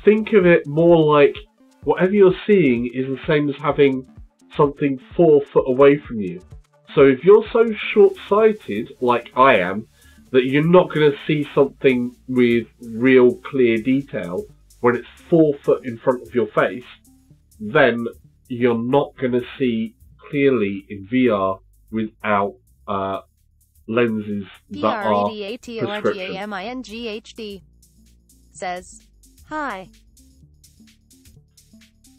think of it more like whatever you're seeing is the same as having something 4 foot away from you. So if you're so short-sighted, like I am, that you're not going to see something with real clear detail when it's 4 foot in front of your face, then you're not going to see clearly in VR without lenses that are PREDATORDAMINGHD says, hi.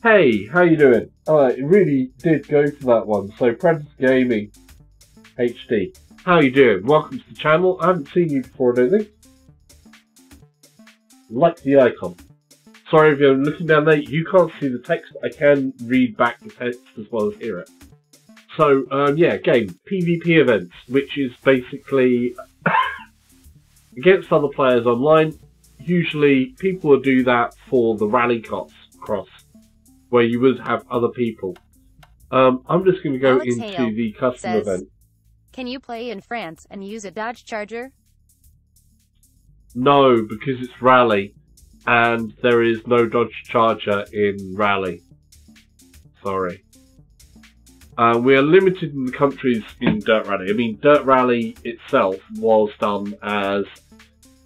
Hey, how you doing? It really did go for that one. So, Predator Gaming HD. How you doing? Welcome to the channel. I haven't seen you before, I don't think. Like the icon. Sorry if you're looking down there, you can't see the text. I can read back the text as well as hear it. So, yeah, game. PvP events, which is basically against other players online. Usually, people will do that for the rally cross, where you would have other people. I'm just going to go Alex into Hale the custom says, event. can you play in France and use a Dodge Charger? No, because it's Rally, and there is no Dodge Charger in Rally. Sorry. We are limited in the countries in Dirt Rally. I mean, Dirt Rally itself was done as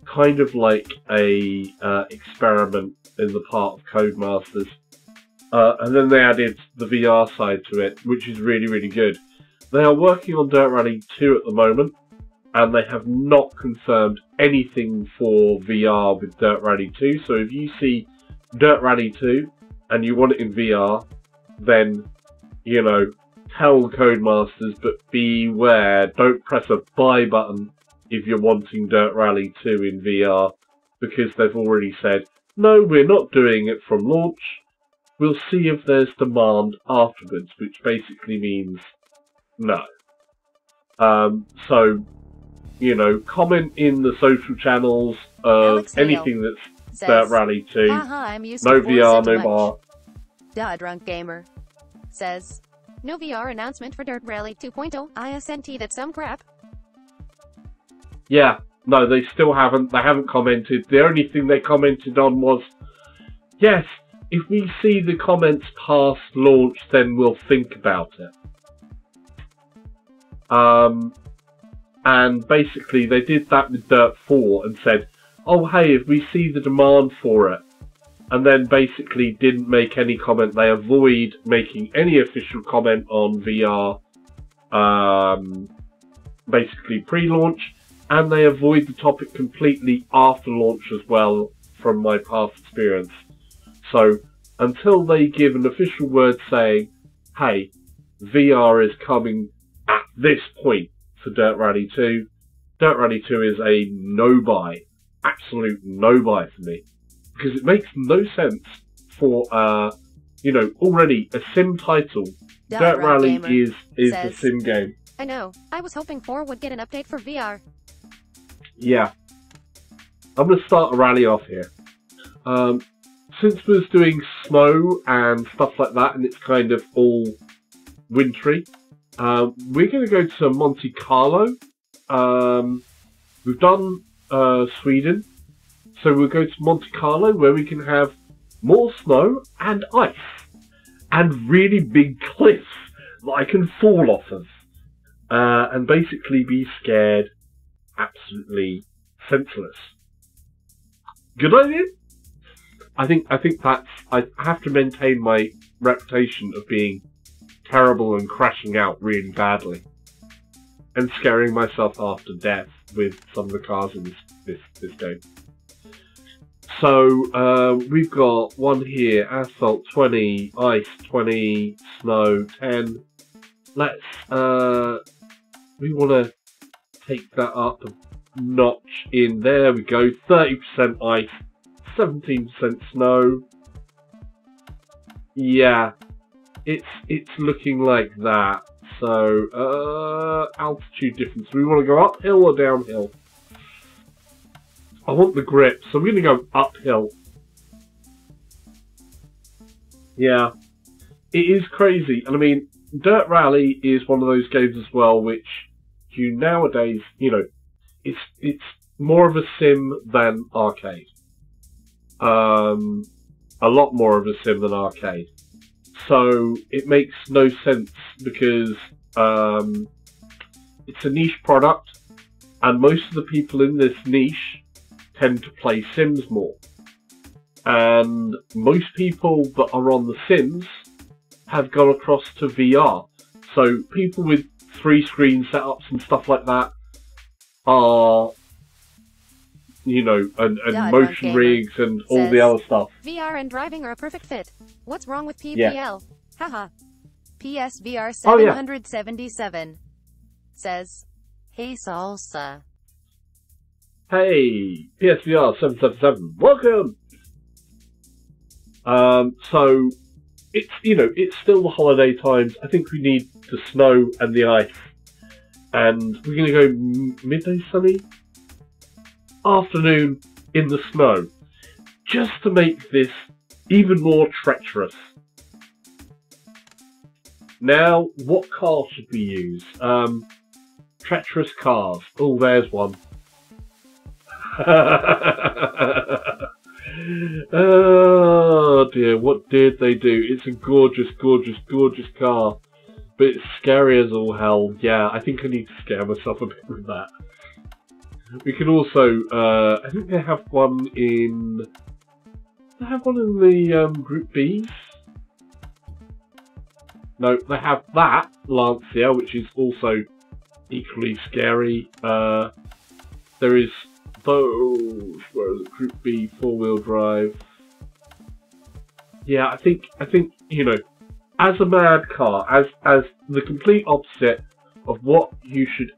kind of like a experiment in the part of Codemasters. And then they added the VR side to it, which is really, really good. They are working on Dirt Rally 2 at the moment, and they have not confirmed anything for VR with Dirt Rally 2. So if you see Dirt Rally 2 and you want it in VR, then, you know, tell Codemasters, but beware, don't press a buy button if you're wanting Dirt Rally 2 in VR, because they've already said, no, we're not doing it from launch, we'll see if there's demand afterwards, which basically means no. So, you know, comment in the social channels of anything that's Dirt Rally 2. I'm used no to VR, no bar. Drunk Gamer says, no VR announcement for Dirt Rally 2.0. ISNT, that's some crap. Yeah, no, they still haven't. They haven't commented. The only thing they commented on was, yes, if we see the comments past launch, then we'll think about it. And basically they did that with Dirt 4 and said, oh hey, if we see the demand for it, and then basically didn't make any comment. They avoid making any official comment on VR, basically pre-launch, and they avoid the topic completely after launch as well, from my past experience. So, until they give an official word saying, hey, VR is coming at this point for Dirt Rally 2, Dirt Rally 2 is a no-buy, absolute no-buy for me. Because it makes no sense for, you know, already a sim title. Dirt Rally is the sim game. I know. I was hoping 4 would get an update for VR. Yeah. I'm going to start a rally off here. Since we're doing snow and stuff like that, and it's kind of all wintry, we're going to go to Monte Carlo. We've done Sweden. So we'll go to Monte Carlo, where we can have more snow and ice, and really big cliffs that I can fall off of, and basically be scared absolutely senseless. Good idea? I think that's, I have to maintain my reputation of being terrible and crashing out really badly, and scaring myself half to death with some of the cars in this game. So, we've got one here, asphalt 20, ice 20, snow 10. Let's, we want to take that up a notch in there. We go, 30% ice, 17% snow. Yeah, it's looking like that. So, altitude difference. We want to go uphill or downhill? I want the grip, so I'm going to go uphill. Yeah, it is crazy. And I mean, Dirt Rally is one of those games as well, which you nowadays, you know, it's more of a sim than arcade. A lot more of a sim than arcade. So it makes no sense because it's a niche product, and most of the people in this niche tend to play Sims more. And most people that are on the Sims have gone across to VR. So people with 3-screen setups and stuff like that are, you know, and motion rigs and all the other stuff. VR and driving are a perfect fit. What's wrong with PPL? Haha. PSVR 777 says, hey salsa. Hey, PSVR 777, welcome! So, it's, you know, it's still the holiday times. I think we need the snow and the ice. And we're going to go midday sunny, afternoon in the snow, just to make this even more treacherous. Now, what car should we use? Treacherous cars. Oh, there's one. Oh dear, what did they do? It's a gorgeous, gorgeous, gorgeous car, but it's scary as all hell. Yeah, I think I need to scare myself a bit with that. We can also, I think they have one in... They have one in the Group Bs? No, they have that Lancia, which is also equally scary. There is those, where is it? Group B 4-wheel drive. yeah, I think you know, as a mad car, as the complete opposite of what you should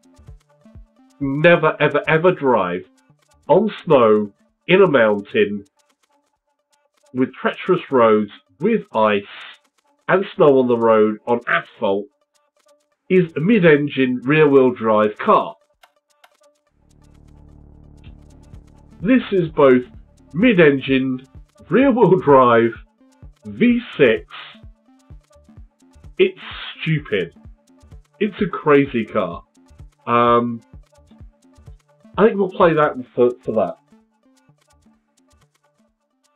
never ever ever drive on snow in a mountain with treacherous roads with ice and snow on the road on asphalt is a mid-engine rear-wheel drive car. This is both mid-engine rear-wheel drive V6. It's stupid. It's a crazy car. I think we'll play that for that.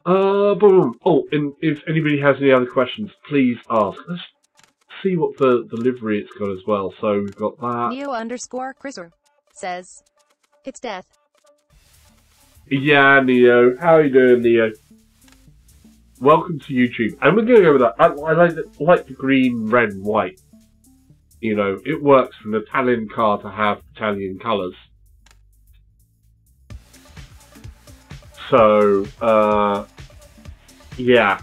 Boom. Oh, and if anybody has any other questions, please ask. Let's see what the livery it's got as well. So we've got that. Neo_Chriser says, it's death. Yeah, Neo. How are you doing, Neo? Welcome to YouTube. And we're going to go with that. I like the green, red, and white. You know, it works for an Italian car to have Italian colours. So, yeah.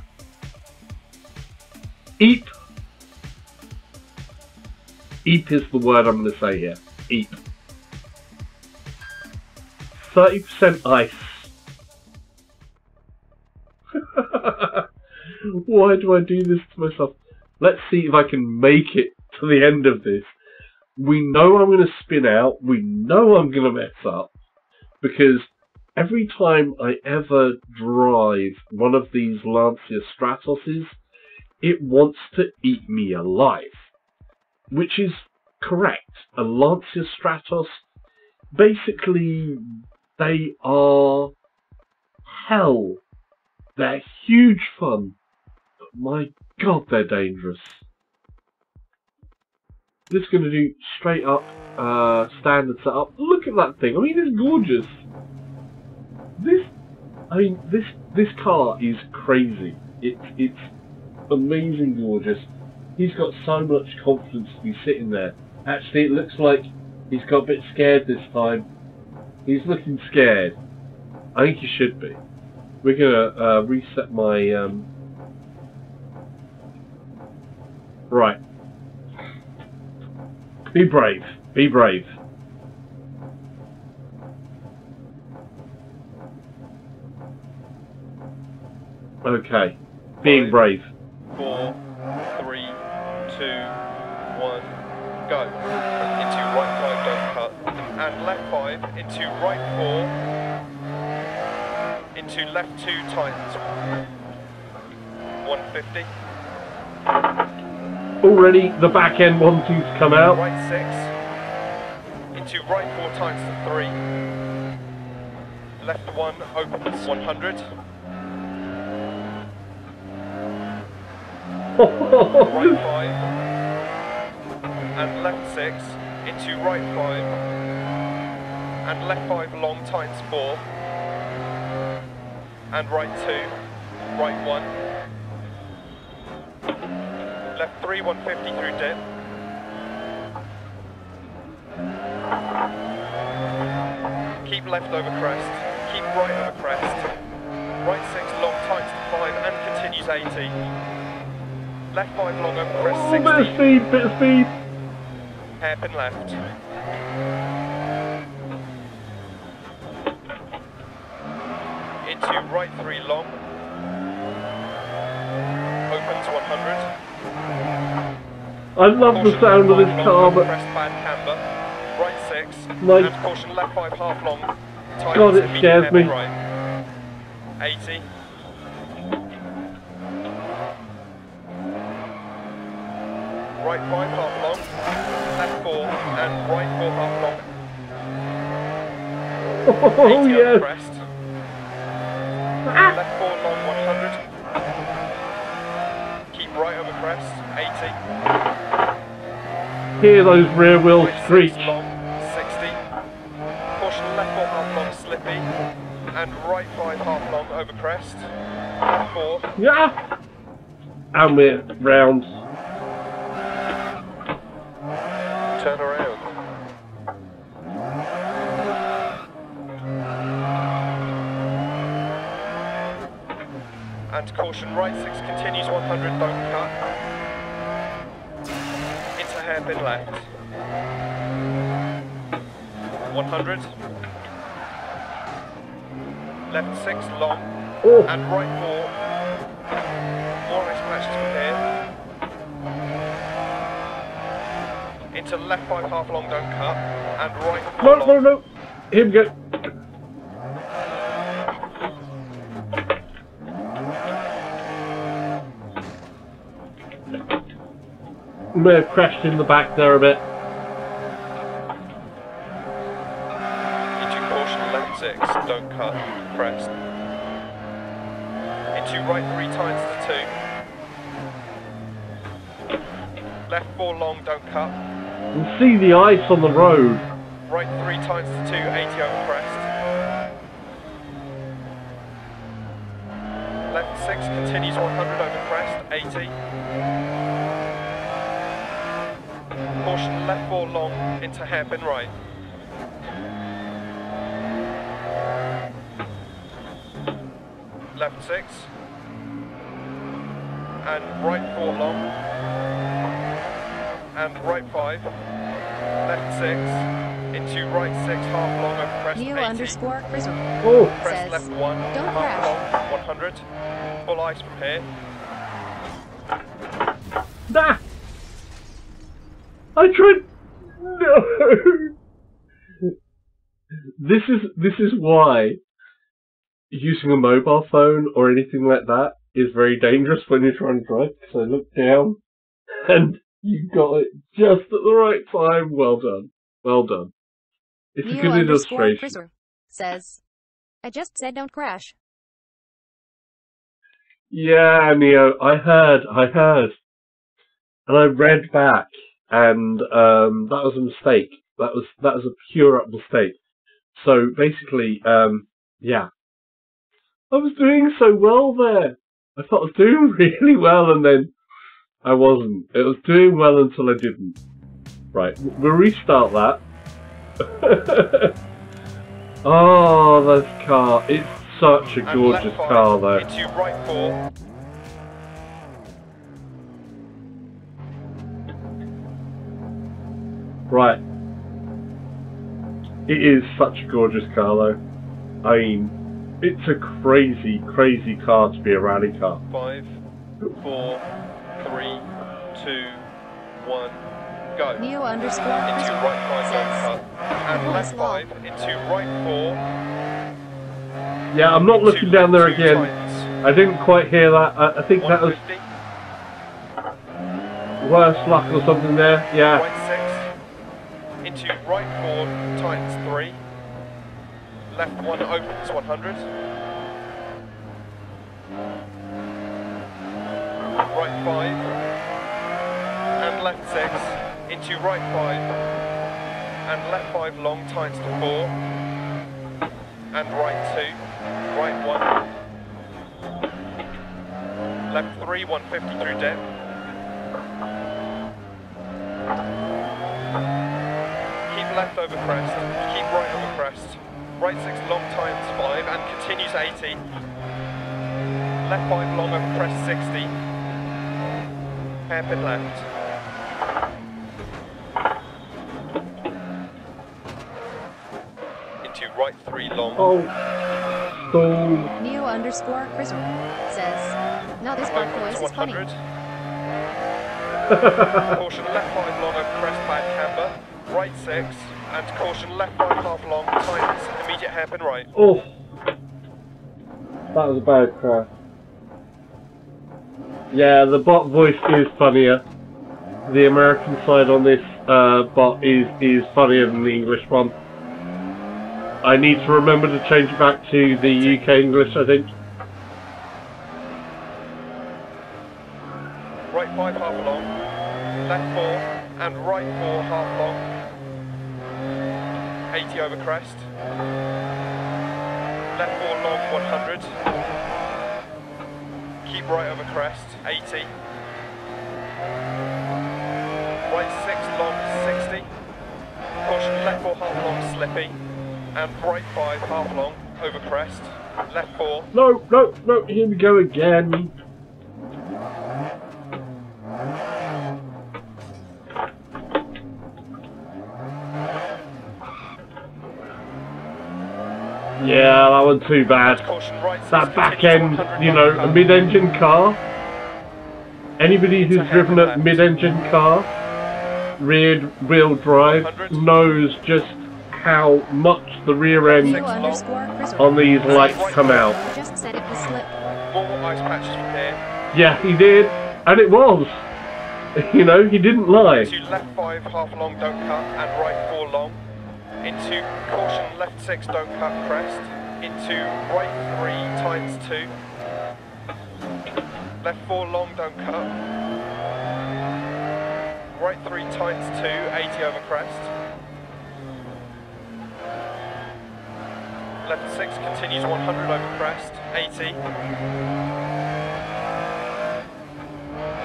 Eep. Eep is the word I'm going to say here. Eep. 30% ice. Why do I do this to myself? Let's see if I can make it to the end of this. We know I'm going to spin out. We know I'm going to mess up. Because every time I ever drive one of these Lancia Stratoses, it wants to eat me alive. Which is correct. A Lancia Stratos, basically, they are hell. They're huge fun. But my god, they're dangerous. This is going to do straight up standard setup. Look at that thing. I mean, it's gorgeous. This car is crazy. It's amazing gorgeous. He's got so much confidence to be sitting there. Actually, it looks like he's got a bit scared this time. He's looking scared. I think he should be. We're gonna reset my right. Be brave. Be brave. Okay. Being brave. 4, 3, 2, 1, go. Into right 5, don't cut. And left 5, into right 4, into left 2 tightens. 150. Already the back end 1-2's come out. Right 6, into right 4 tightens to 3. Left 1 opens 100. Right 5 and left 6 into right 5 and left 5 long tightens 4 and right 2, right 1, left 3 150 through dip, keep left over crest, keep right over crest, right 6 long tightens to 5 and continues 80. Left 5 long over crest 60. Bit of speed. Hairpin left. Into right 3 long. Opens 100. I love the sound of this car, but crest bad camber. Right 6. Like, and caution left 5 half long. God, it scares me. Right. 80. Right 5 half long, left 4 and right 4 half long. oh yes. Crest. Left 4 long 100. Keep right over crest 80. Hear those rear wheels Right screech. 6 long 60. Caution left 4 half long slippy and right 5 half long over crest. Left 4. Yeah. And we're round. Turn around. And caution, right 6 continues 100, don't cut. Into hairpin left. 100. Left 6 long. Oh. And right 4. More ice patches from here. Into left 5 half long, don't cut. And right 4 long. No. Here we go. May have crashed in the back there a bit. Into caution, left 6, don't cut, crest. Into right 3 times to 2. Left 4 long, don't cut. You can see the ice on the road. Right 3 times to 2, 80 over crest. Left 6 continues 100 over crest, 80. Caution, left 4 long, into hairpin right. Left 6. And right 4 long. And right 5. Left 6. Into right 6, half long over crest, 80. Neo_Chrism Oh. Crest says, left 1, don't half crash. long, 100. Full ice from here. Nah. I tried. No. This is why using a mobile phone or anything like that is very dangerous when you're trying to drive. So I look down, and you got it just at the right time. Well done. Well done. It's a good illustration. Neo_Chrism says, I just said don't crash. Yeah, Neo, I heard. And I read back, and that was a mistake. That was a pure up mistake. So basically, yeah. I was doing so well there. I thought I was doing really well, and then I wasn't. It was doing well until I didn't. Right, we'll restart that. Oh, this car. It's such a gorgeous car, though. Into right 4. Right. It is such a gorgeous car, though. I mean, it's a crazy, crazy car to be a rally car. 5, 4, 3, 2, 1, go. Neo_Chrism Into right 5, don't cut. And left 5, into right 4. Yeah, I'm not looking down there Into again. tightens. I didn't quite hear that. I think that was 150. worse luck or something there. Yeah. Right 6. Into right 4, tightens 3. Left 1 opens 100. Right 5. And left 6. Into right 5. And left 5 long, tightens to 4. And right 2. Right 1. Left 3, 150 through depth. Keep left over crest, keep right over crest. Right 6 long times 5 and continues 80. Left 5 long over crest 60. Hairpin left. Into right 3 long. Oh. Stone. Neo_Chrism says, now this part Opens voice is funny. 100. Caution left 5 long over crest, bad camber. Right 6, and caution left 5 half long, tightens, immediate hairpin right. Oh. That was a bad crash. Yeah, the bot voice is funnier. The American side on this bot is funnier than the English one. I need to remember to change it back to the UK English, I think. Right 5 half long, left 4, and right 4 half long. 80 over crest. Left 4 long, 100. Keep right over crest, 80. Right 6 long, 60. Caution left 4 half long, slippy. And right 5 half long, over crest. left 4. No, no, no, here we go again. Yeah, that wasn't too bad. Caution, right 6, That back continues end, 100, you know, don't a cut. mid-engine car. Anybody who's It's a driven a left. mid-engine car, rear-wheel drive, 100. knows just how much the rear end New underscore Christopher on these lights Right. come out. just said it was slip. More ice patches from here. Yeah, he did, and it was. You know, he didn't lie. Into left 5, half long, don't cut, and right 4 long. Into caution, left 6, don't cut, crest. Into right 3 times 2. Left 4 long, don't cut. Right 3 times 2, 80 over crest. Left 6 continues 100 over crest, 80.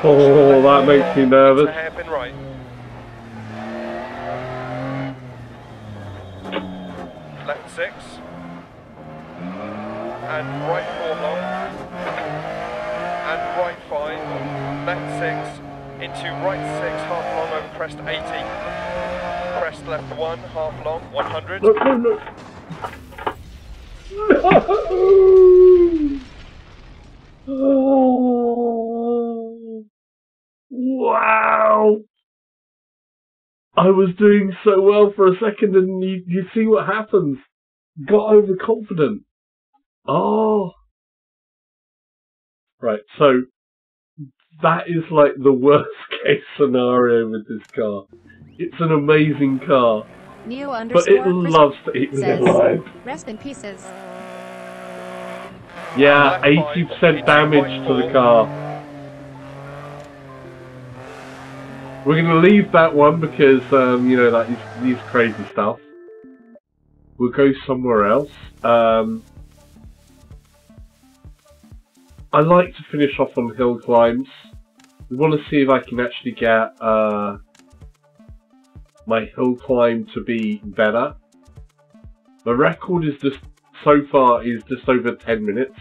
Oh, that makes me nervous. Into hairpin right. Left 6. And right 4 long. And right 5. Left 6. Into right 6, half long over crest, 80. Crest left 1, half long, 100. No, no, no. No! Oh, wow! I was doing so well for a second, and you see what happens. Got overconfident. Oh. Right, so that is like the worst case scenario with this car. It's an amazing car, New but underscore it loves to eat me says, alive. rest in pieces. Yeah, 80% damage to the car. We're going to leave that one because, you know, that is these crazy stuff. We'll go somewhere else. I like to finish off on hill climbs. We want to see if I can actually get my hill climb to be better. My record is just so far is just over 10 minutes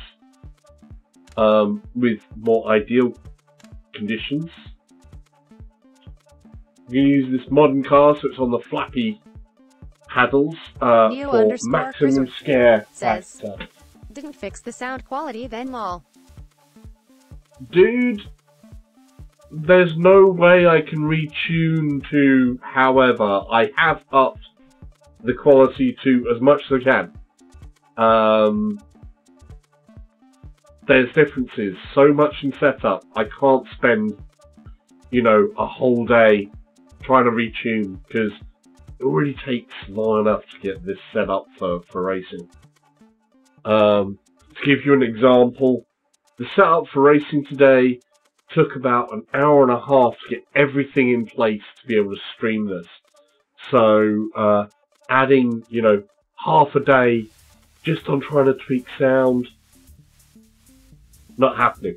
with more ideal conditions. I'm going to use this modern car, so it's on the flappy paddles for maximum scare factor. Didn't fix the sound quality then lol. Dude, there's no way I can retune to, however, I have upped the quality to as much as I can. There's differences, so much in setup, I can't spend, you know, a whole day trying to retune, because it already takes long enough to get this set up for racing. To give you an example, the setup for racing today took about an hour and a half to get everything in place to be able to stream this. So, adding, you know, half a day just on trying to tweak sound, not happening.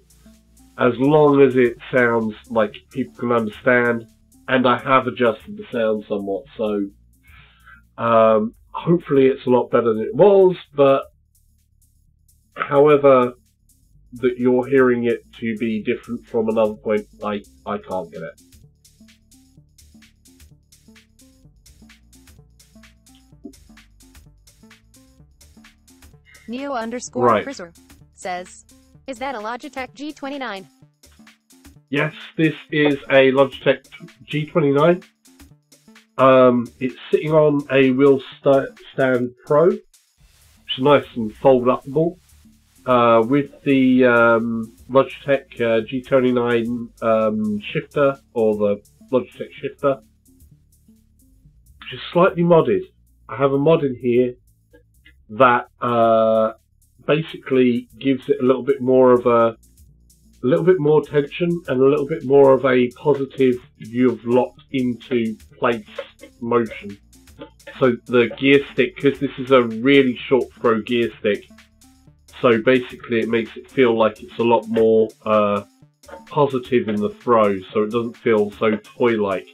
As long as it sounds like people can understand, and I have adjusted the sound somewhat, so hopefully it's a lot better than it was, but however that you're hearing it to be different from another point, I can't get it. New underscore Right. Chriser says, is that a Logitech G29? Yes, this is a Logitech G29. It's sitting on a wheel stand Pro, which is nice and fold-upable. With the Logitech G29 shifter, or the Logitech shifter, which is slightly modded. I have a mod in here that basically gives it a little bit more of a little bit more tension and a little bit more of a positive view of locked into place motion. So the gear stick, because this is a really short throw gear stick, so basically it makes it feel like it's a lot more positive in the throw, so it doesn't feel so toy-like.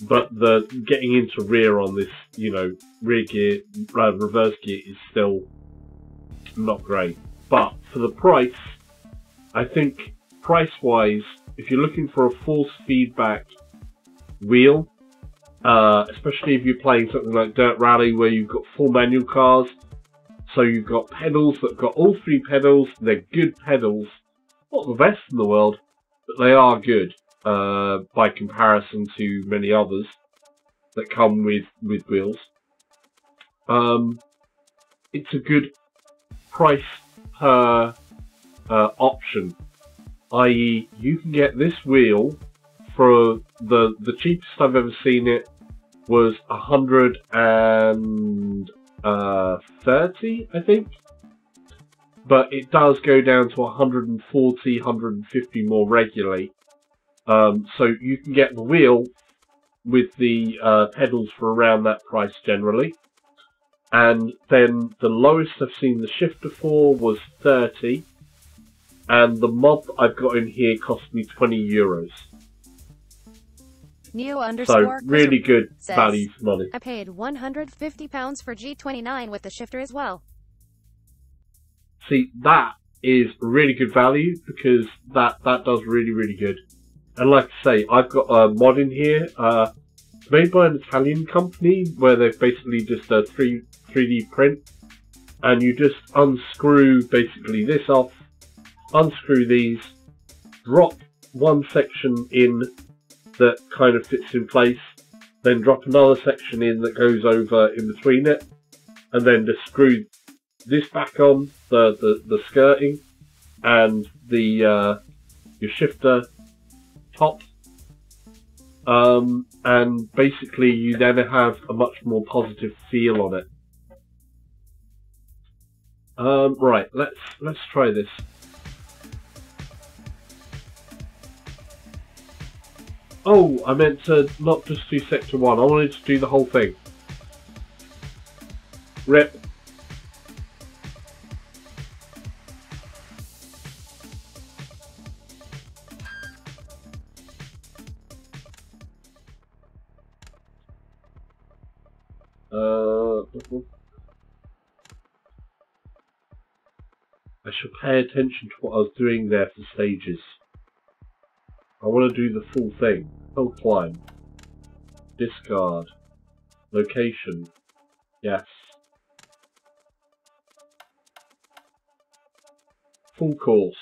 But the getting into rear on this, you know, rear gear, reverse gear is still not great. But for the price, I think price-wise, if you're looking for a force feedback wheel, especially if you're playing something like Dirt Rally where you've got full manual cars, so you've got pedals that have got all 3 pedals. They're good pedals, not the best in the world, but they are good by comparison to many others that come with wheels. It's a good price per option, i.e. you can get this wheel for the cheapest I've ever seen it was 130, I think, but it does go down to 140, 150 more regularly. So you can get the wheel with the pedals for around that price generally. And then the lowest I've seen the shifter for was 30, and the mod I've got in here cost me €20. So really good value for money. I paid £150 for G29 with the shifter as well. See, that is really good value because that does really good. And like I say, I've got a mod in here. It's made by an Italian company where they've basically just a 3D print, and you just unscrew basically this off, unscrew these, drop one section in that kind of fits in place, then drop another section in that goes over in between it, and then just screw this back on, the skirting, and the your shifter top, and basically you then have a much more positive feel on it. Right, let's try this. Oh, I meant to not just do sector 1, I wanted to do the whole thing. Rip. I shall pay attention to what I was doing there for stages. I want to do the full thing. Hill climb. Discard. Location. Yes. Full course.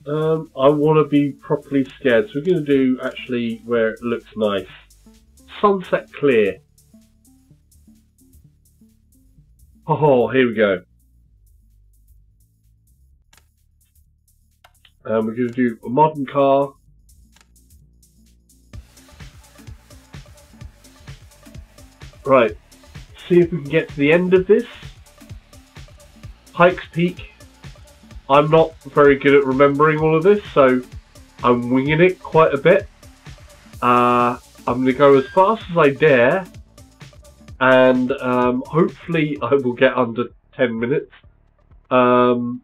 I want to be properly scared, so we're going to do actually where it looks nice. Sunset clear. Oh, here we go. We're going to do a modern car. Right. See if we can get to the end of this. Pikes Peak. I'm not very good at remembering all of this, so I'm winging it quite a bit. I'm going to go as fast as I dare, and hopefully I will get under 10 minutes. But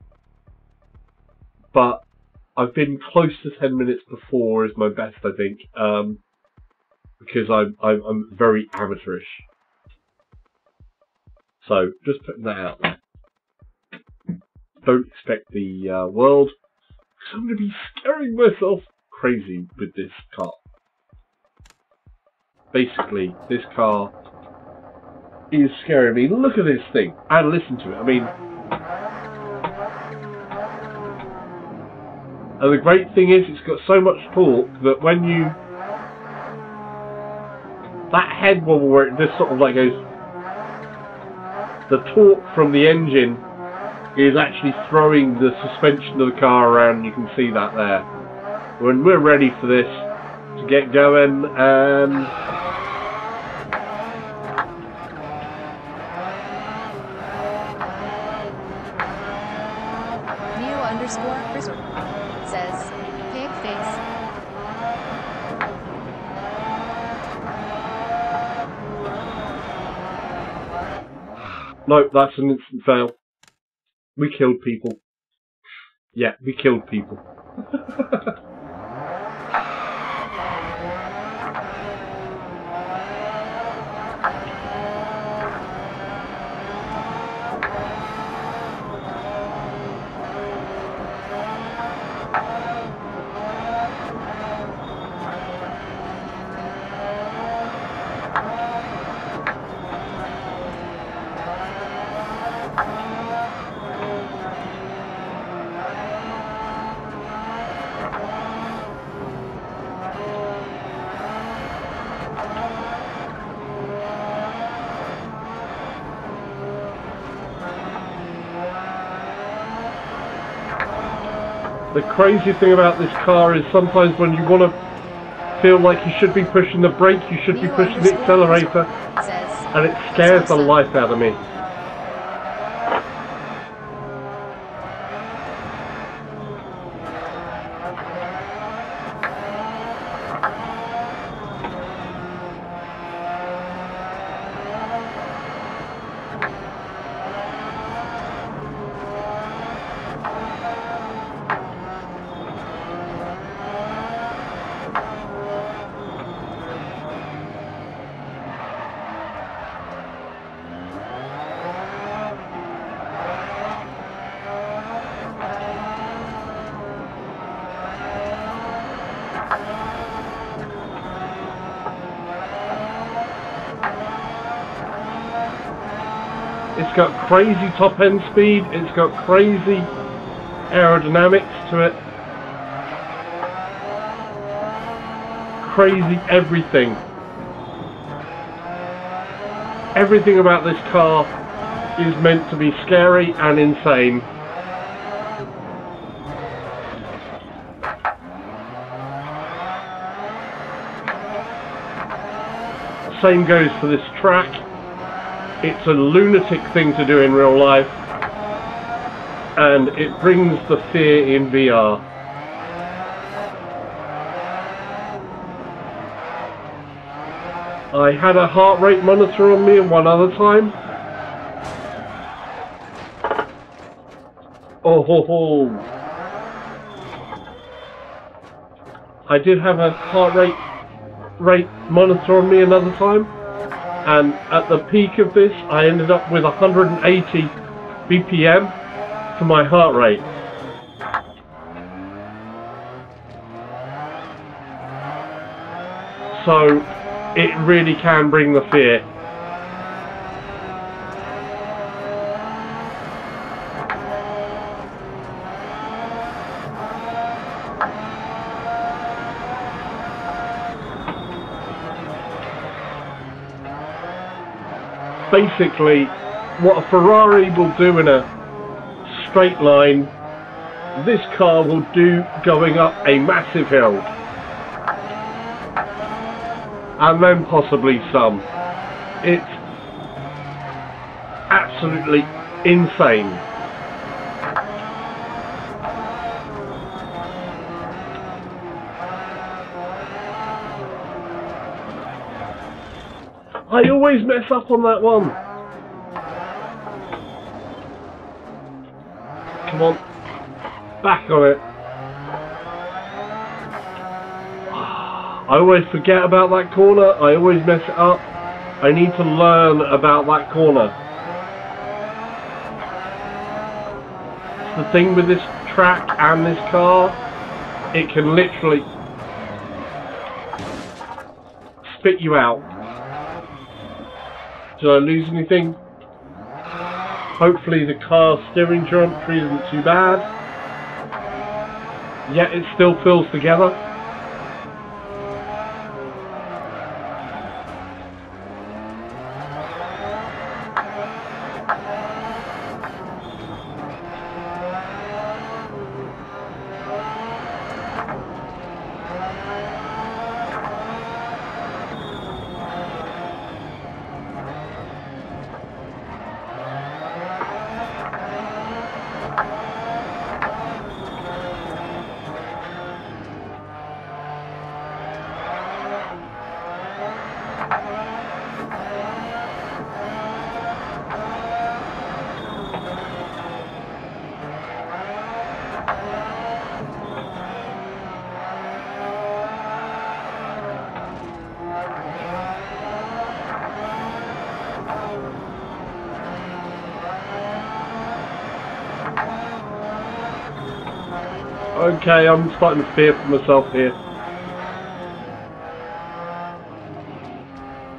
I've been close to 10 minutes before is my best, I think, because I'm very amateurish. So just putting that out there. Don't expect the world, because I'm going to be scaring myself crazy with this car. Basically, this car is scaring me. Look at this thing, and listen to it. I mean, and the great thing is it's got so much torque that when you, that head wobble where it just sort of like goes, the torque from the engine is actually throwing the suspension of the car around. You can see that there. When we're ready for this to get going, and Neo_Prism says, pig face. Nope, that's an instant fail. We killed people. Yeah, we killed people. The crazy thing about this car is sometimes when you want to feel like you should be pushing the brake, you should be pushing the accelerator, and it scares the life out of me. It's got crazy top end speed, it's got crazy aerodynamics to it. Crazy everything. Everything about this car is meant to be scary and insane. Same goes for this track. It's a lunatic thing to do in real life, and it brings the fear in VR. I had a heart rate monitor on me one other time. Oh ho ho! I did have a heart rate monitor on me another time. And at the peak of this, I ended up with 180 BPM for my heart rate. So, it really can bring the fear. Basically, what a Ferrari will do in a straight line, this car will do going up a massive hill. And then possibly some. It's absolutely insane. I always mess up on that one. Come on. Back on it. I always forget about that corner. I always mess it up. I need to learn about that corner. It's the thing with this track and this car. It can literally spit you out. Did I lose anything? Hopefully the car steering geometry isn't too bad. Yet it still feels together. Okay, I'm starting to fear for myself here.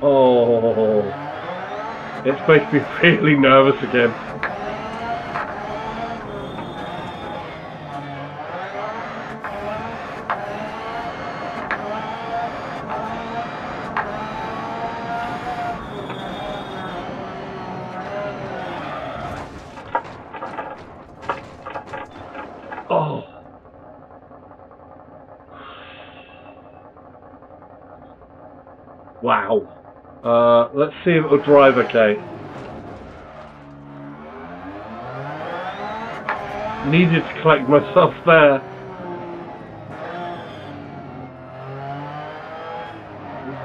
Oh, it's making me really nervous again. Oh. Wow. Let's see if it'll drive okay. Needed to collect myself there.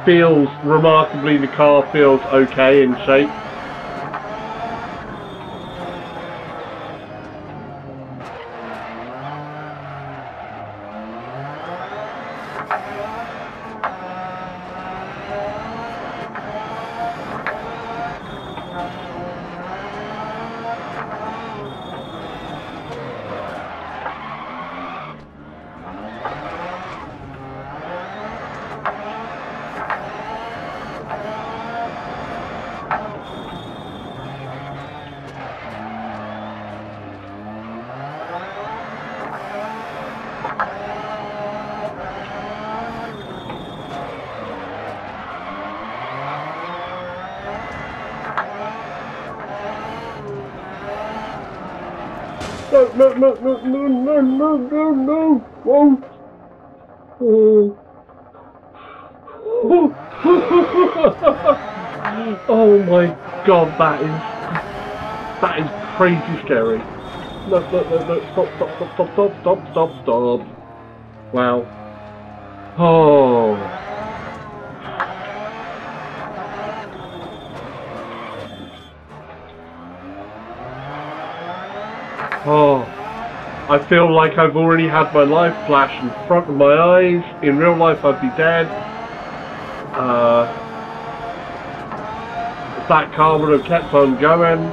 Feels, remarkably, the car feels okay in shape. No. Whoa. Oh my god, that is crazy scary. No, stop. Wow. Oh. Oh. I feel like I've already had my life flash in front of my eyes. In real life, I'd be dead. If that car would have kept on going.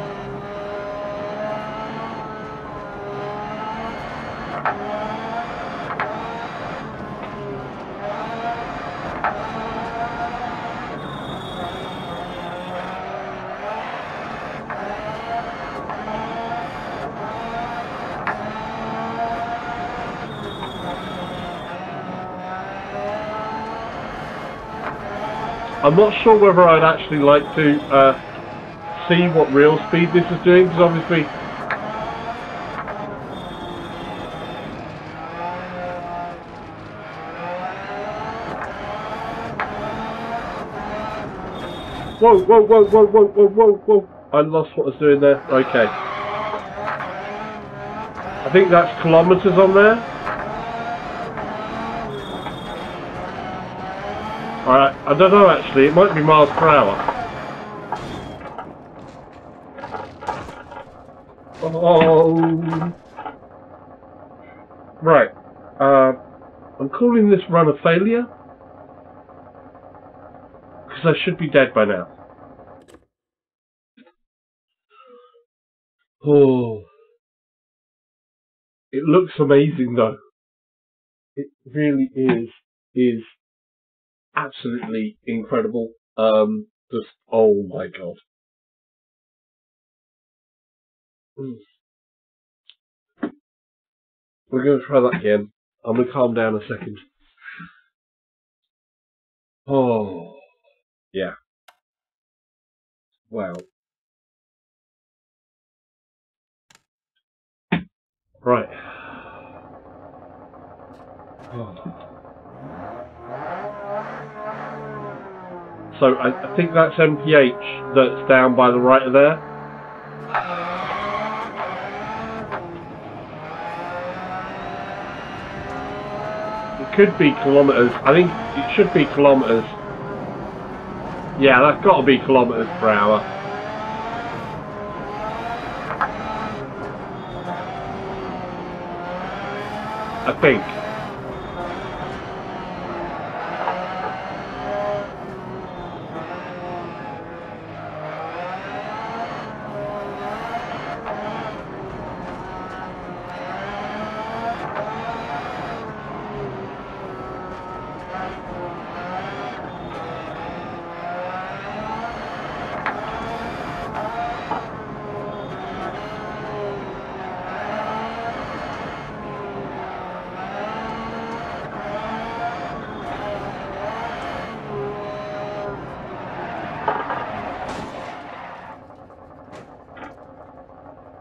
I'm not sure whether I'd actually like to see what real speed this is doing, because obviously Whoa. I lost what I was doing there. Okay. I think that's kilometers on there. Alright, I don't know actually, it might be miles per hour. Oh. Right. I'm calling this run a failure. Because I should be dead by now. Oh. It looks amazing though. It really is absolutely incredible. Just, oh my god. We're going to try that again. I'm going to calm down a second. Oh, yeah. Wow. Right. Oh. So I think that's MPH that's down by the right of there. It could be kilometers. I think it should be kilometers. Yeah, that's got to be kilometers per hour. I think.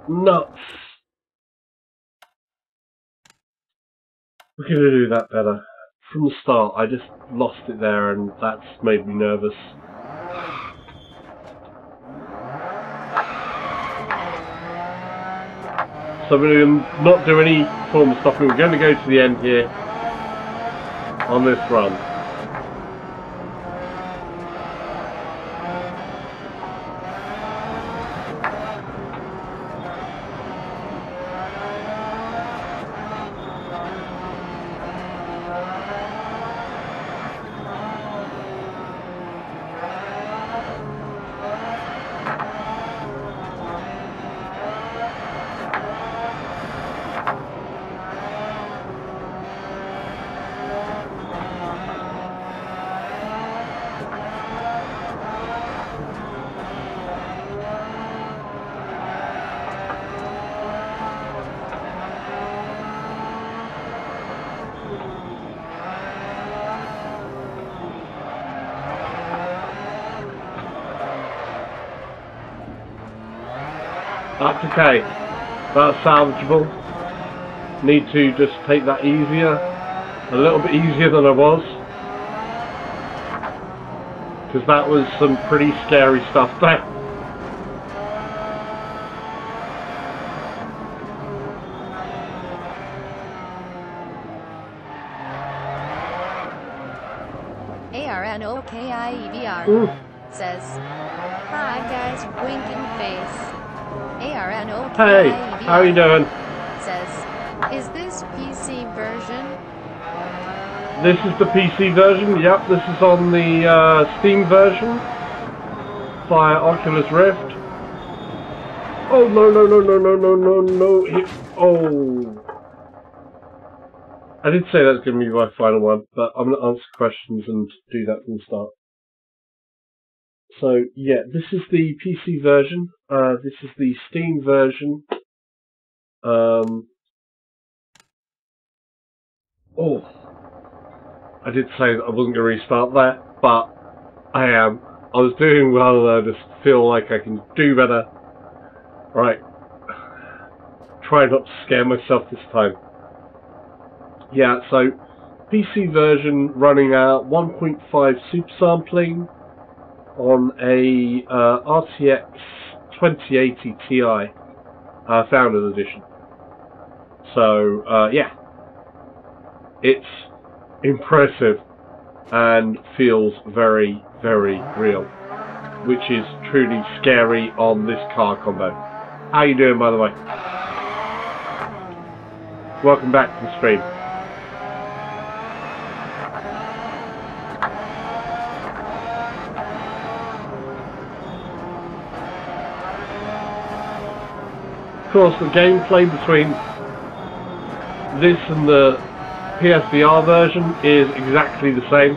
Nuts. We're going to do that better. from the start. I just lost it there, and that's made me nervous. So we're going to not do any form of stopping. We're going to go to the end here on this run. That's okay. That's salvageable. Need to just take that easier. A little bit easier than I was. Because that was some pretty scary stuff there. ARNOKIEVR says, "Hi guys, winking face." ARNOKIEVR Hey, how are you doing? says, "Is this PC version?" This is the PC version. Yep, this is on the Steam version via Oculus Rift. Oh no! Oh. I did say that's going to be my final one, but I'm going to answer questions and do that from the start. So, yeah, this is the PC version. This is the Steam version. Oh, I did say that I wasn't going to restart that, but I am. I was doing well, and I just feel like I can do better. Right. Try not to scare myself this time. Yeah, so PC version running at 1.5 super sampling on a RTX 2080 Ti Founders Edition. So yeah, it's impressive and feels very, very real, which is truly scary on this car combo. How you doing, by the way? Welcome back to the stream. Of course, the gameplay between this and the PSVR version is exactly the same.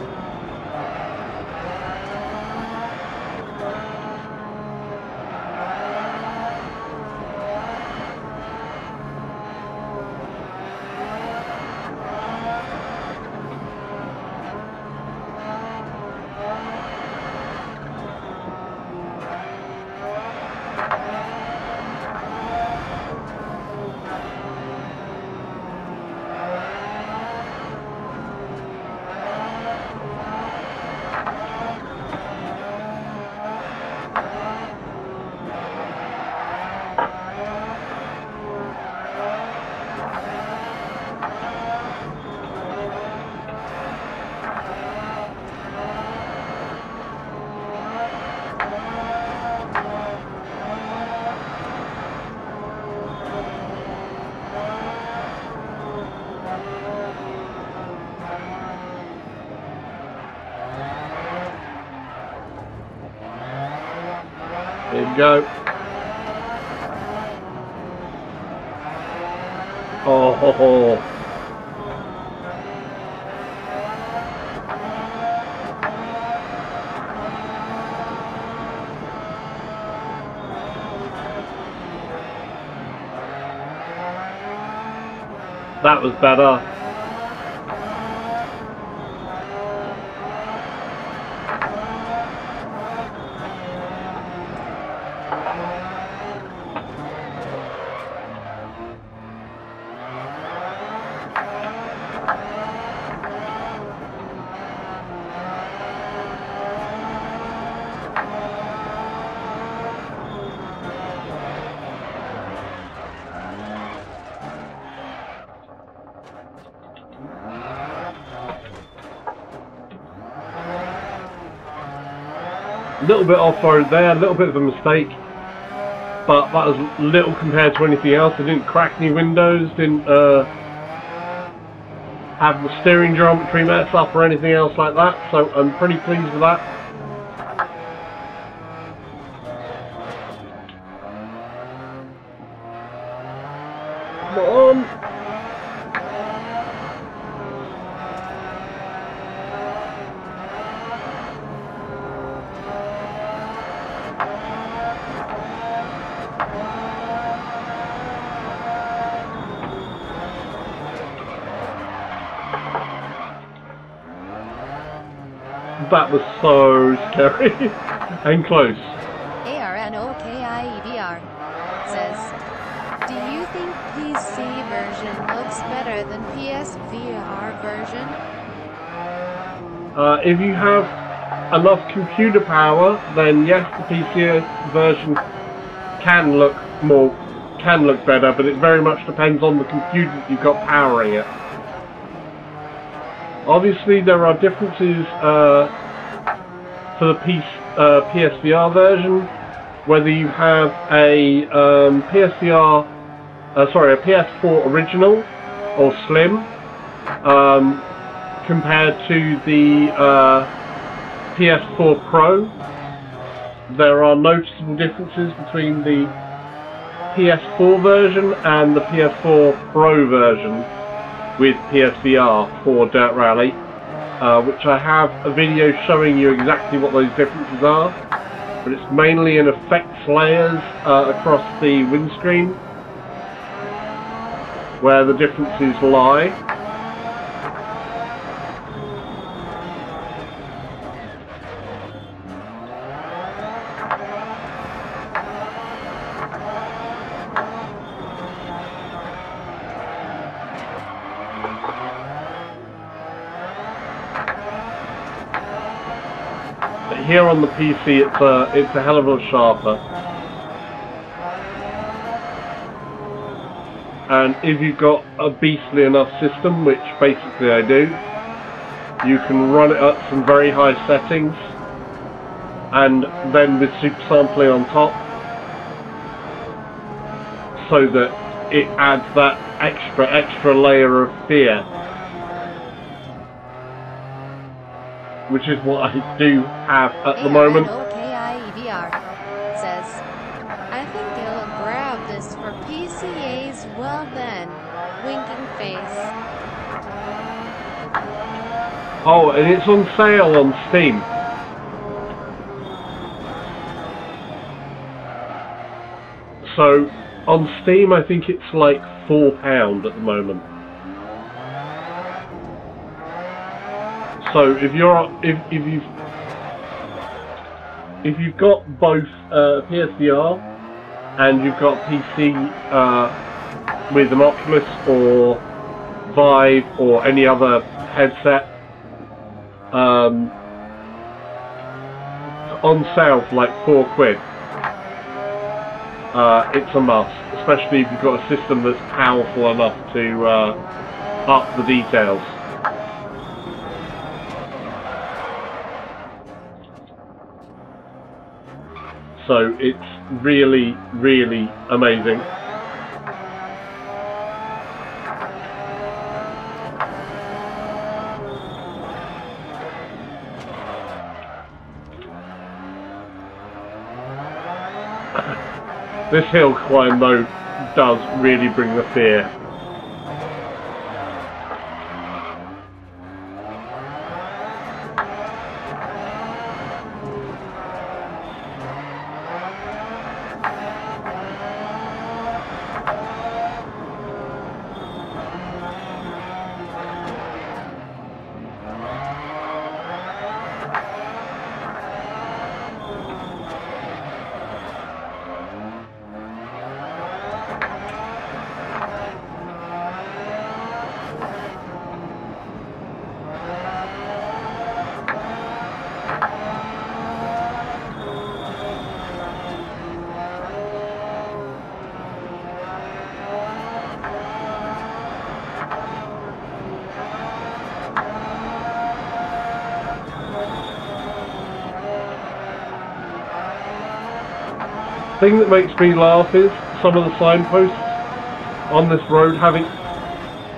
There you go. Oh ho ho. That was better. A little bit off-road there, a little bit of a mistake, but that was little compared to anything else. I didn't crack any windows, didn't have the steering geometry mess up or anything else like that, so I'm pretty pleased with that. Come on! That was so scary and close. ARNOKIEDR says, do you think PC version looks better than PSVR version? If you have enough computer power, then yes, the PC version can look better, but it very much depends on the computer that you've got powering it. Obviously, there are differences for the PSVR version, whether you have a a PS4 original or Slim, compared to the PS4 Pro. There are noticeable differences between the PS4 version and the PS4 Pro version with PSVR for Dirt Rally, which I have a video showing you exactly what those differences are, but it's mainly in effects layers across the windscreen where the differences lie. Here on the PC, it's a hell of a lot sharper. And if you've got a beastly enough system, which basically I do, you can run it at some very high settings, and then with super sampling on top, so that it adds that extra layer of fear. Which is what I do have at the moment. ARNOKIEDR says, I think they'll grab this for PCAs, well then, winking face. Oh, and it's on sale on Steam. So, on Steam I think it's like £4 at the moment. So if you've got both PSVR and you've got PC with an Oculus or Vive or any other headset, on sale for like £4. It's a must, especially if you've got a system that's powerful enough to up the details. So it's really, really amazing. This hill climb though does really bring the fear. thing that makes me laugh is some of the signposts on this road having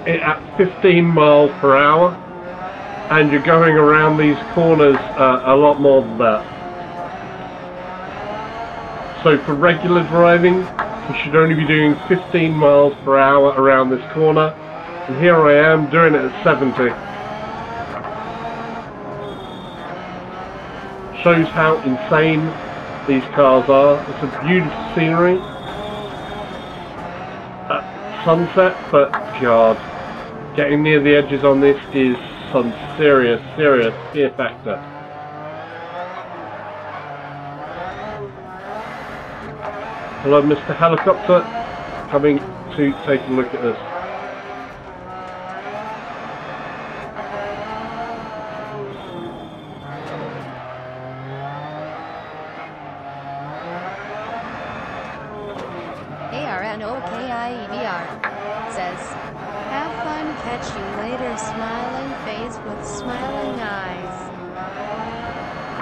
it at 15 miles per hour, and you're going around these corners a lot more than that. So for regular driving, you should only be doing 15 miles per hour around this corner, and here I am doing it at 70. Shows how insane these cars are. It's a beautiful scenery at sunset, but God, getting near the edges on this is some serious fear factor. Hello, Mr. Helicopter, coming to take a look at this. ARNOKIEVR says, have fun, catch you later, smiling face with smiling eyes.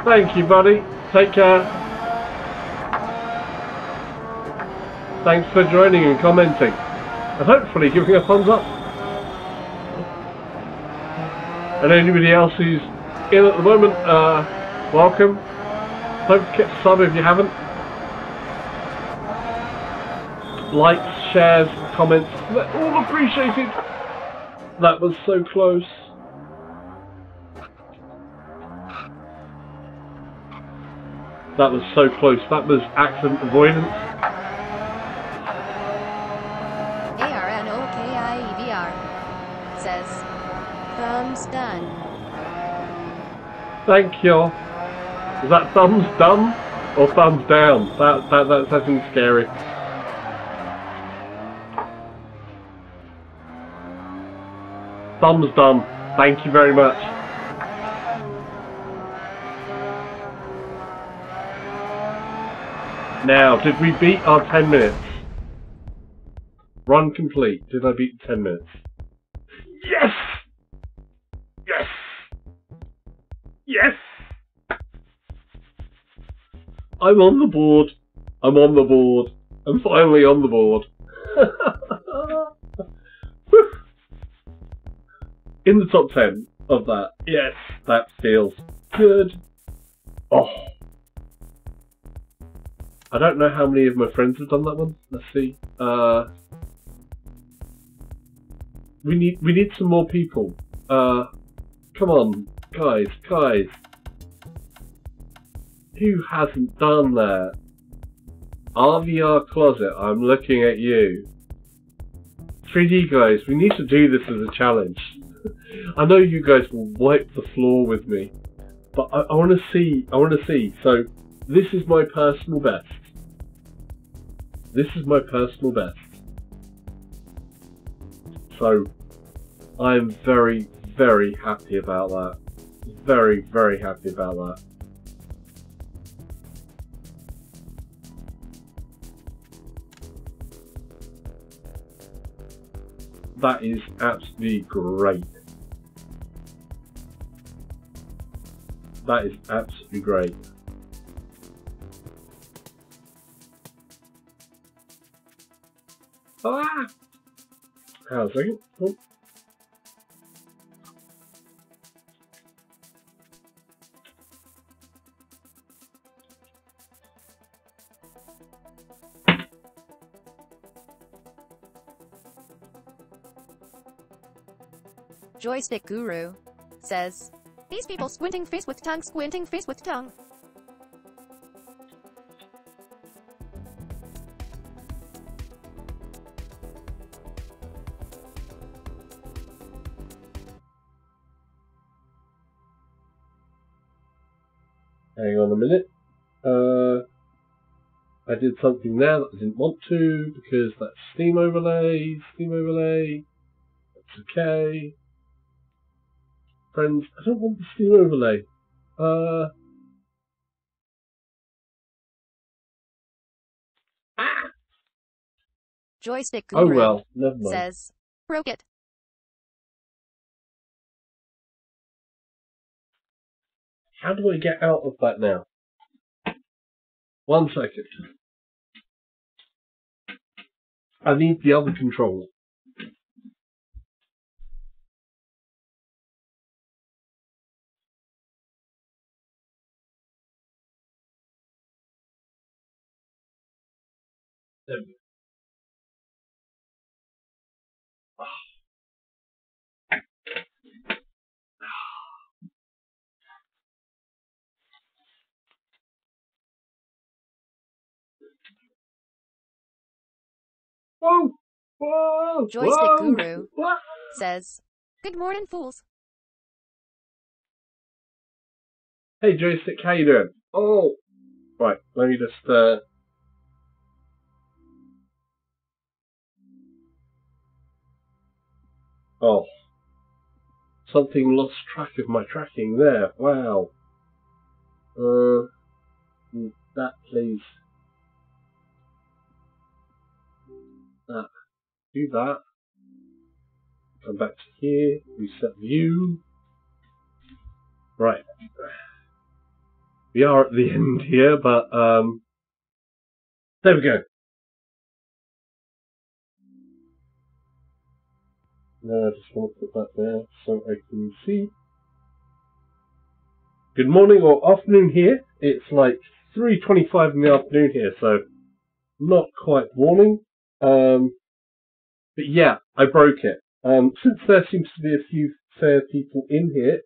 Thank you, buddy. Take care. Thanks for joining and commenting, and hopefully giving a thumbs up. And anybody else who's in at the moment, welcome. Don't forget to sub if you haven't. Likes, shares, comments, they're all appreciated. That was so close. That was so close. That was accident avoidance. ARNOKIEVR says, thumbs done. Thank you. Is that thumbs done or thumbs down? That sounds scary. Thumbs done. Thank you very much. Now, did we beat our 10 minutes? Run complete. Did I beat 10 minutes? Yes! Yes! Yes! I'm on the board. I'm on the board. I'm finally on the board. In the top 10 of that. Yes, that feels good. Oh. I don't know how many of my friends have done that one. Let's see. We need some more people. Come on, guys. Who hasn't done that? RVR Closet, I'm looking at you. 3D guys, we need to do this as a challenge. I know you guys will wipe the floor with me, but I want to see. So this is my personal best. This is my personal best. So I'm very, very happy about that. Very, very happy about that. That is absolutely great. That is absolutely great. Ah! Hang on a second. Oh. Joystick Guru says, these people squinting face with tongue, squinting face with tongue. Hang on a minute. I did something there that I didn't want to because that's Steam overlay. That's okay. Friends, I don't want the Steam overlay. Joystick Guru oh well, never mind. says, broke it. How do I get out of that now? 1 second. I need the other controller. There we go. Whoa! Whoa! Joystick Whoa! Guru What? says, "Good morning, fools." Hey Joystick, how you doing? Oh! Right, let me just, Oh. Something lost track of my tracking there. Wow. That please. That. Do that. Come back to here. Reset view. Right. We are at the end here, but, there we go. Now I just want to put that there so I can see. Good morning or afternoon here. It's like 3:25 in the afternoon here, so not quite morning. But yeah, I broke it. Since there seems to be a few fair people in here,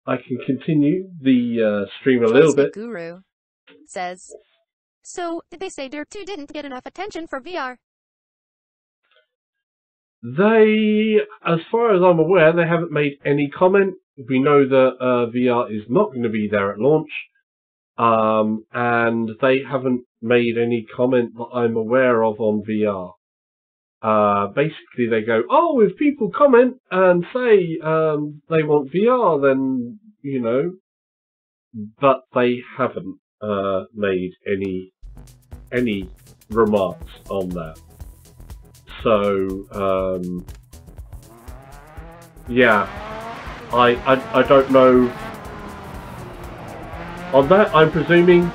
I can continue the stream a little bit. Guru says, "So, did they say Dirt 2 didn't get enough attention for VR?" They, as far as I'm aware, they haven't made any comment. We know that VR is not going to be there at launch, and they haven't made any comment that I'm aware of on VR. Basically, they go, oh, if people comment and say they want VR, then, you know, but they haven't made any remarks on that. So, yeah, I don't know. On that, I'm presuming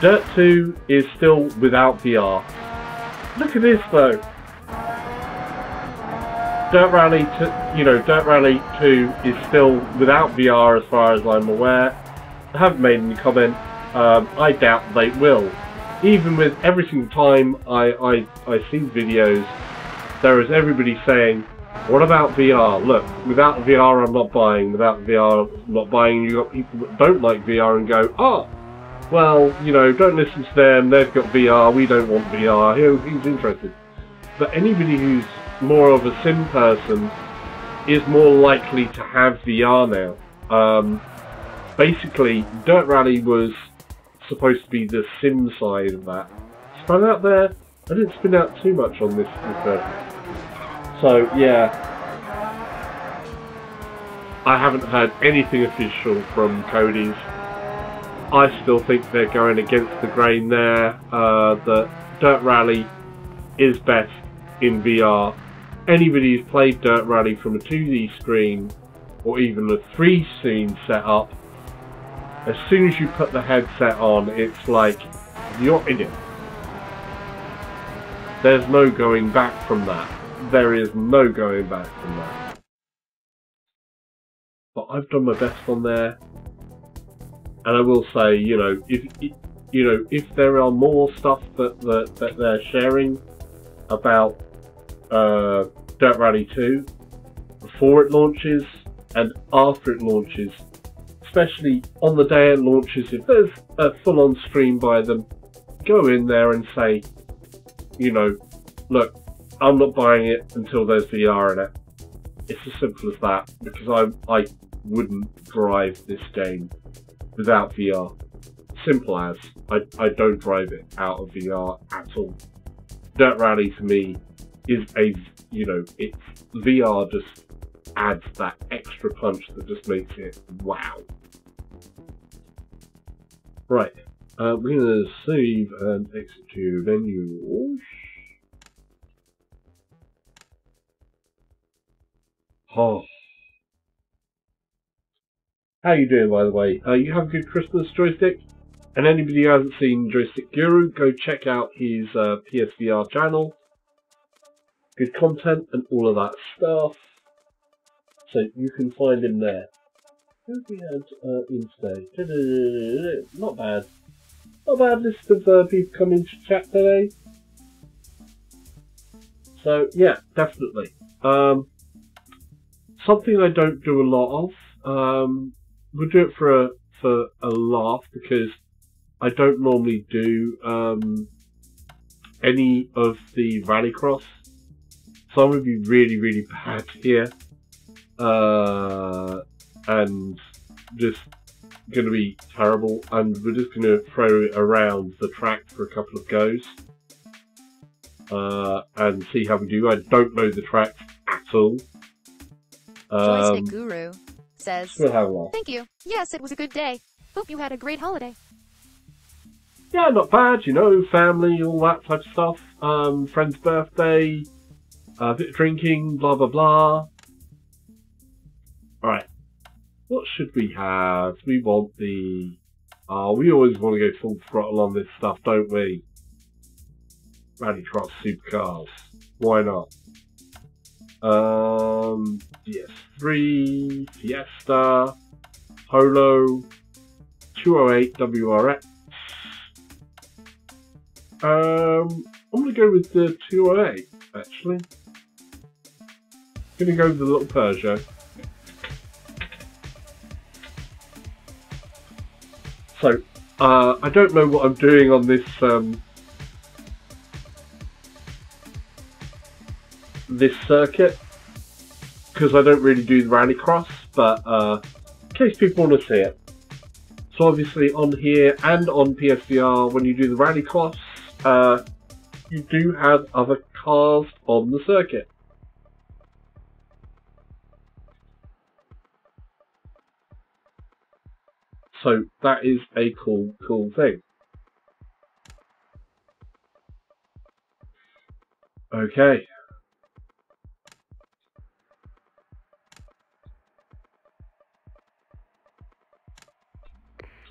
Dirt 2 is still without VR. Look at this, though. Dirt Rally 2 is still without VR as far as I'm aware. I haven't made any comment. I doubt they will. Even with every single time I see videos, there is everybody saying, what about VR? Look, without VR I'm not buying, without VR I'm not buying. You've got people that don't like VR and go, oh, well, you know, don't listen to them, they've got VR, we don't want VR, who's interested? But anybody who's more of a sim person is more likely to have VR now. Basically, Dirt Rally was supposed to be the sim side of that. Spun out there, I didn't spin out too much on this version. So, yeah. I haven't heard anything official from Cody's. I still think they're going against the grain there. That Dirt Rally is best in VR. Anybody who's played Dirt Rally from a 2D screen, or even a 3-screen setup, as soon as you put the headset on, it's like, you're in it. There's no going back from that. There is no going back from that. But I've done my best on there. And I will say, you know, if there are more stuff that they're sharing about Dirt Rally 2 before it launches and after it launches, especially on the day it launches, if there's a full-on stream by them, go in there and say, you know, look, I'm not buying it until there's VR in it. It's as simple as that, because I wouldn't drive this game without VR. Simple as. I don't drive it out of VR at all. Dirt Rally to me is it's VR just adds that extra punch that just makes it wow. Right, we're going to save and exit to menu. Oh. How you doing, by the way? You have a good Christmas, Joystick? And anybody who hasn't seen Joystick Guru, go check out his PSVR channel. good content and all of that stuff. So you can find him there. Who have we had in today? Not bad. Not bad list of people coming to chat today. So yeah, definitely. Something I don't do a lot of. We'll do it for a laugh because I don't normally do any of the rallycross. So I'm going to be really bad here. And just going to be terrible. And we're just going to throw it around the track for a couple of goes. And see how we do. I don't know the tracks at all. Joystick Guru says, we'll have a laugh. Thank you. Yes, it was a good day. Hope you had a great holiday. Yeah, not bad, you know, family, all that type of stuff. Friend's birthday, a bit of drinking, blah blah blah. Alright. What should we have? We want the... we always want to go full throttle on this stuff, don't we? Rallycross supercars. Why not? DS3, Fiesta, Polo, 208 WRX. I'm going to go with the 208, actually. Going to go with the little Peugeot. So, I don't know what I'm doing on this, this circuit, because I don't really do the rallycross, but in case people want to see it. So obviously on here and on PSVR, when you do the rallycross, you do have other cars on the circuit. So that is a cool thing. Okay.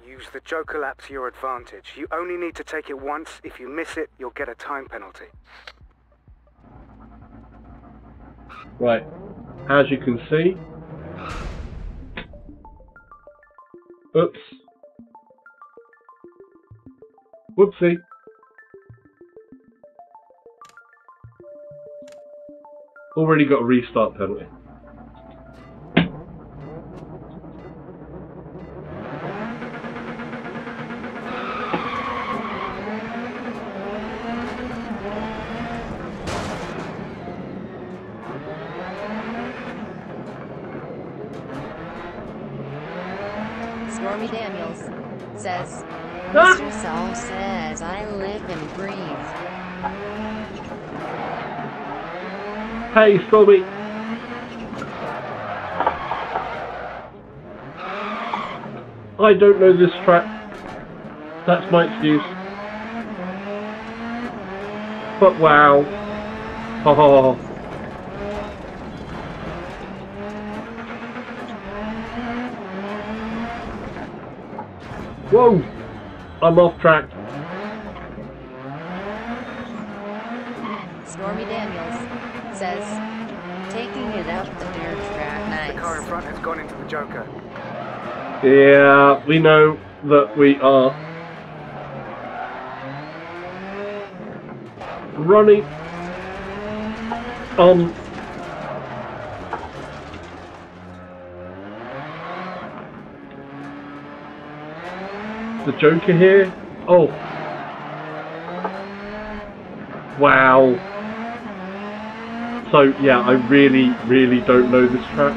Use the Joker lap to your advantage. You only need to take it once. If you miss it, you'll get a time penalty. Right. As you can see... Oops. Whoopsie. Already got a restart penalty. Stormy Daniels says, Mr. Saul says, I live and breathe. Hey, Stormy! I don't know this track. That's my excuse. But wow. Oh. Whoa! I'm off track. Stormy Daniels says, taking it up the dirt track. Nice. The car in front has gone into the Joker. Yeah, we know that we are running on the Joker here. Oh. Wow. So yeah, I really don't know this track.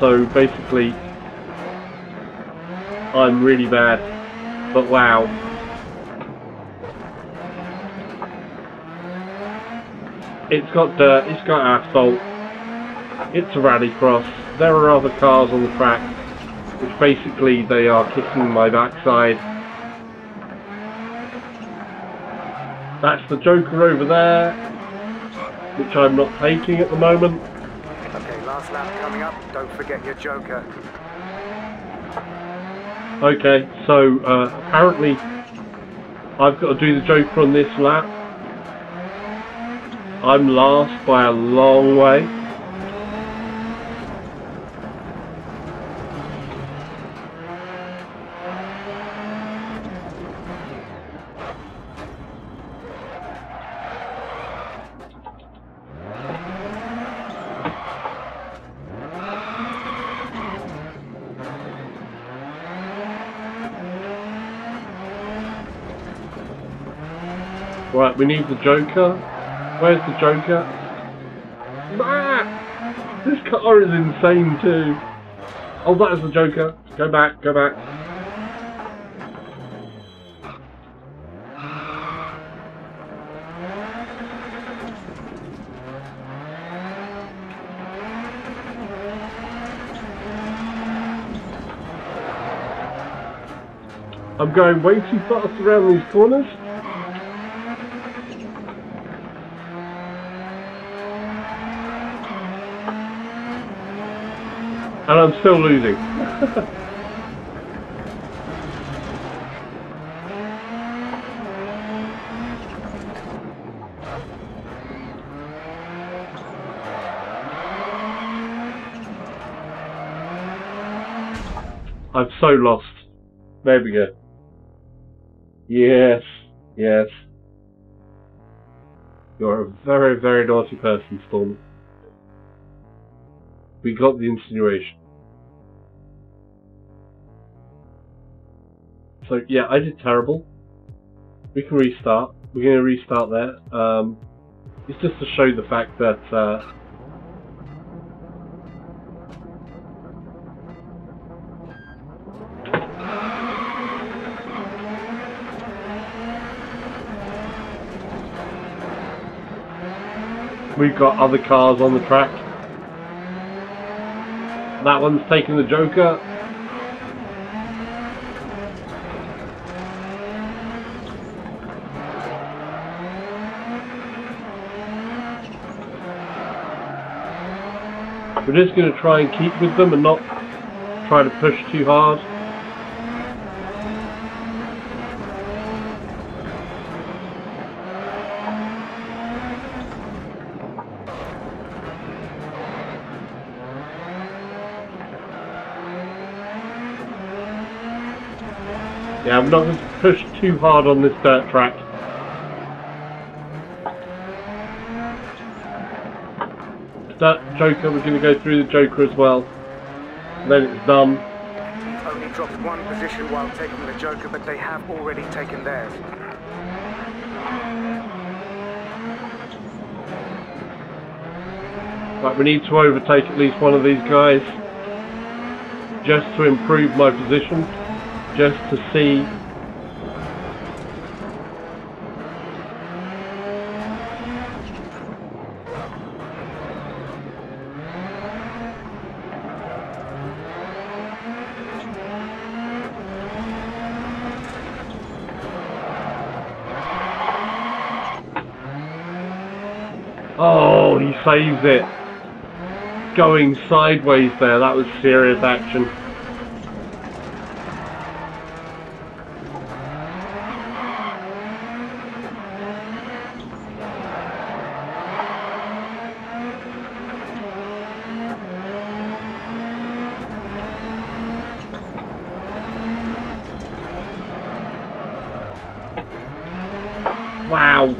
So basically I'm really bad, but wow. It's got dirt, it's got asphalt, it's a rallycross, there are other cars on the track, which basically they are kicking my backside. That's the Joker over there, which I'm not taking at the moment. Okay, last lap coming up, don't forget your Joker. Okay, so apparently I've got to do the Joker on this lap. I'm last by a long way. Right, we need the Joker. Where's the Joker? Ah! This car is insane too. Oh, that is the Joker. Go back, go back. I'm going way too fast around these corners. And I'm still losing. I'm so lost. There we go. Yes, yes. You're a very, very naughty person, Storm. We got the insinuation. So yeah, I did terrible. We can restart. We're going to restart there. It's just to show the fact that we've got other cars on the track. That one's taking the Joker. We're just going to try and keep with them and not try to push too hard. Yeah, I'm not going to push too hard on this dirt track. That Joker, we're going to go through the Joker as well. Then it's done. You've only dropped one position while taking the Joker, but they have already taken theirs. Right, we need to overtake at least one of these guys. Just to improve my position. Just to see. Oh, he saves it. Going sideways there, that was serious action. Wow.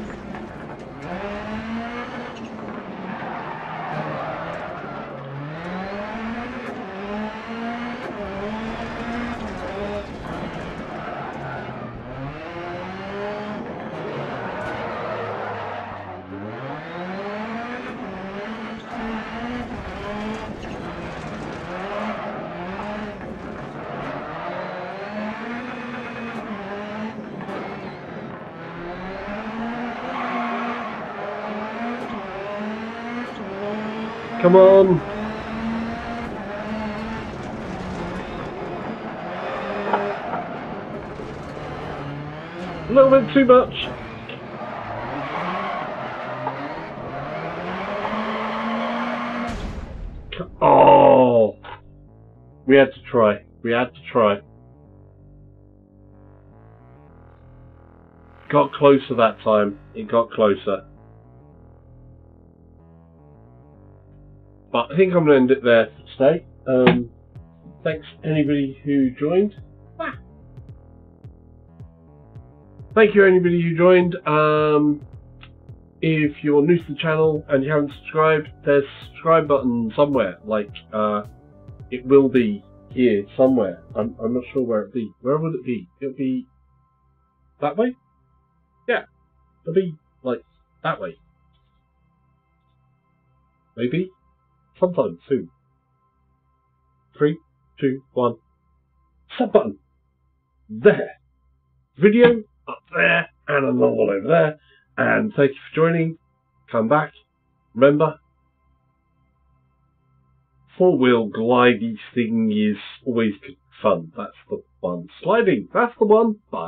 Come on. A little bit too much. Oh. We had to try. We had to try. Got closer that time. It got closer. But I think I'm going to end it there for today. Thanks anybody who joined. Thank you anybody who joined. If you're new to the channel and you haven't subscribed, there's a subscribe button somewhere. Like, it will be here somewhere. I'm not sure where it'll be. Where will it be? It'll be that way? Yeah. It'll be, like, that way. Maybe. Sometime soon. 3, 2, 1. Sub button. There. Video up there and another one over there. And thank you for joining. Come back. Remember, four-wheel glidey thing is always good fun. That's the one. Sliding. That's the one. Bye.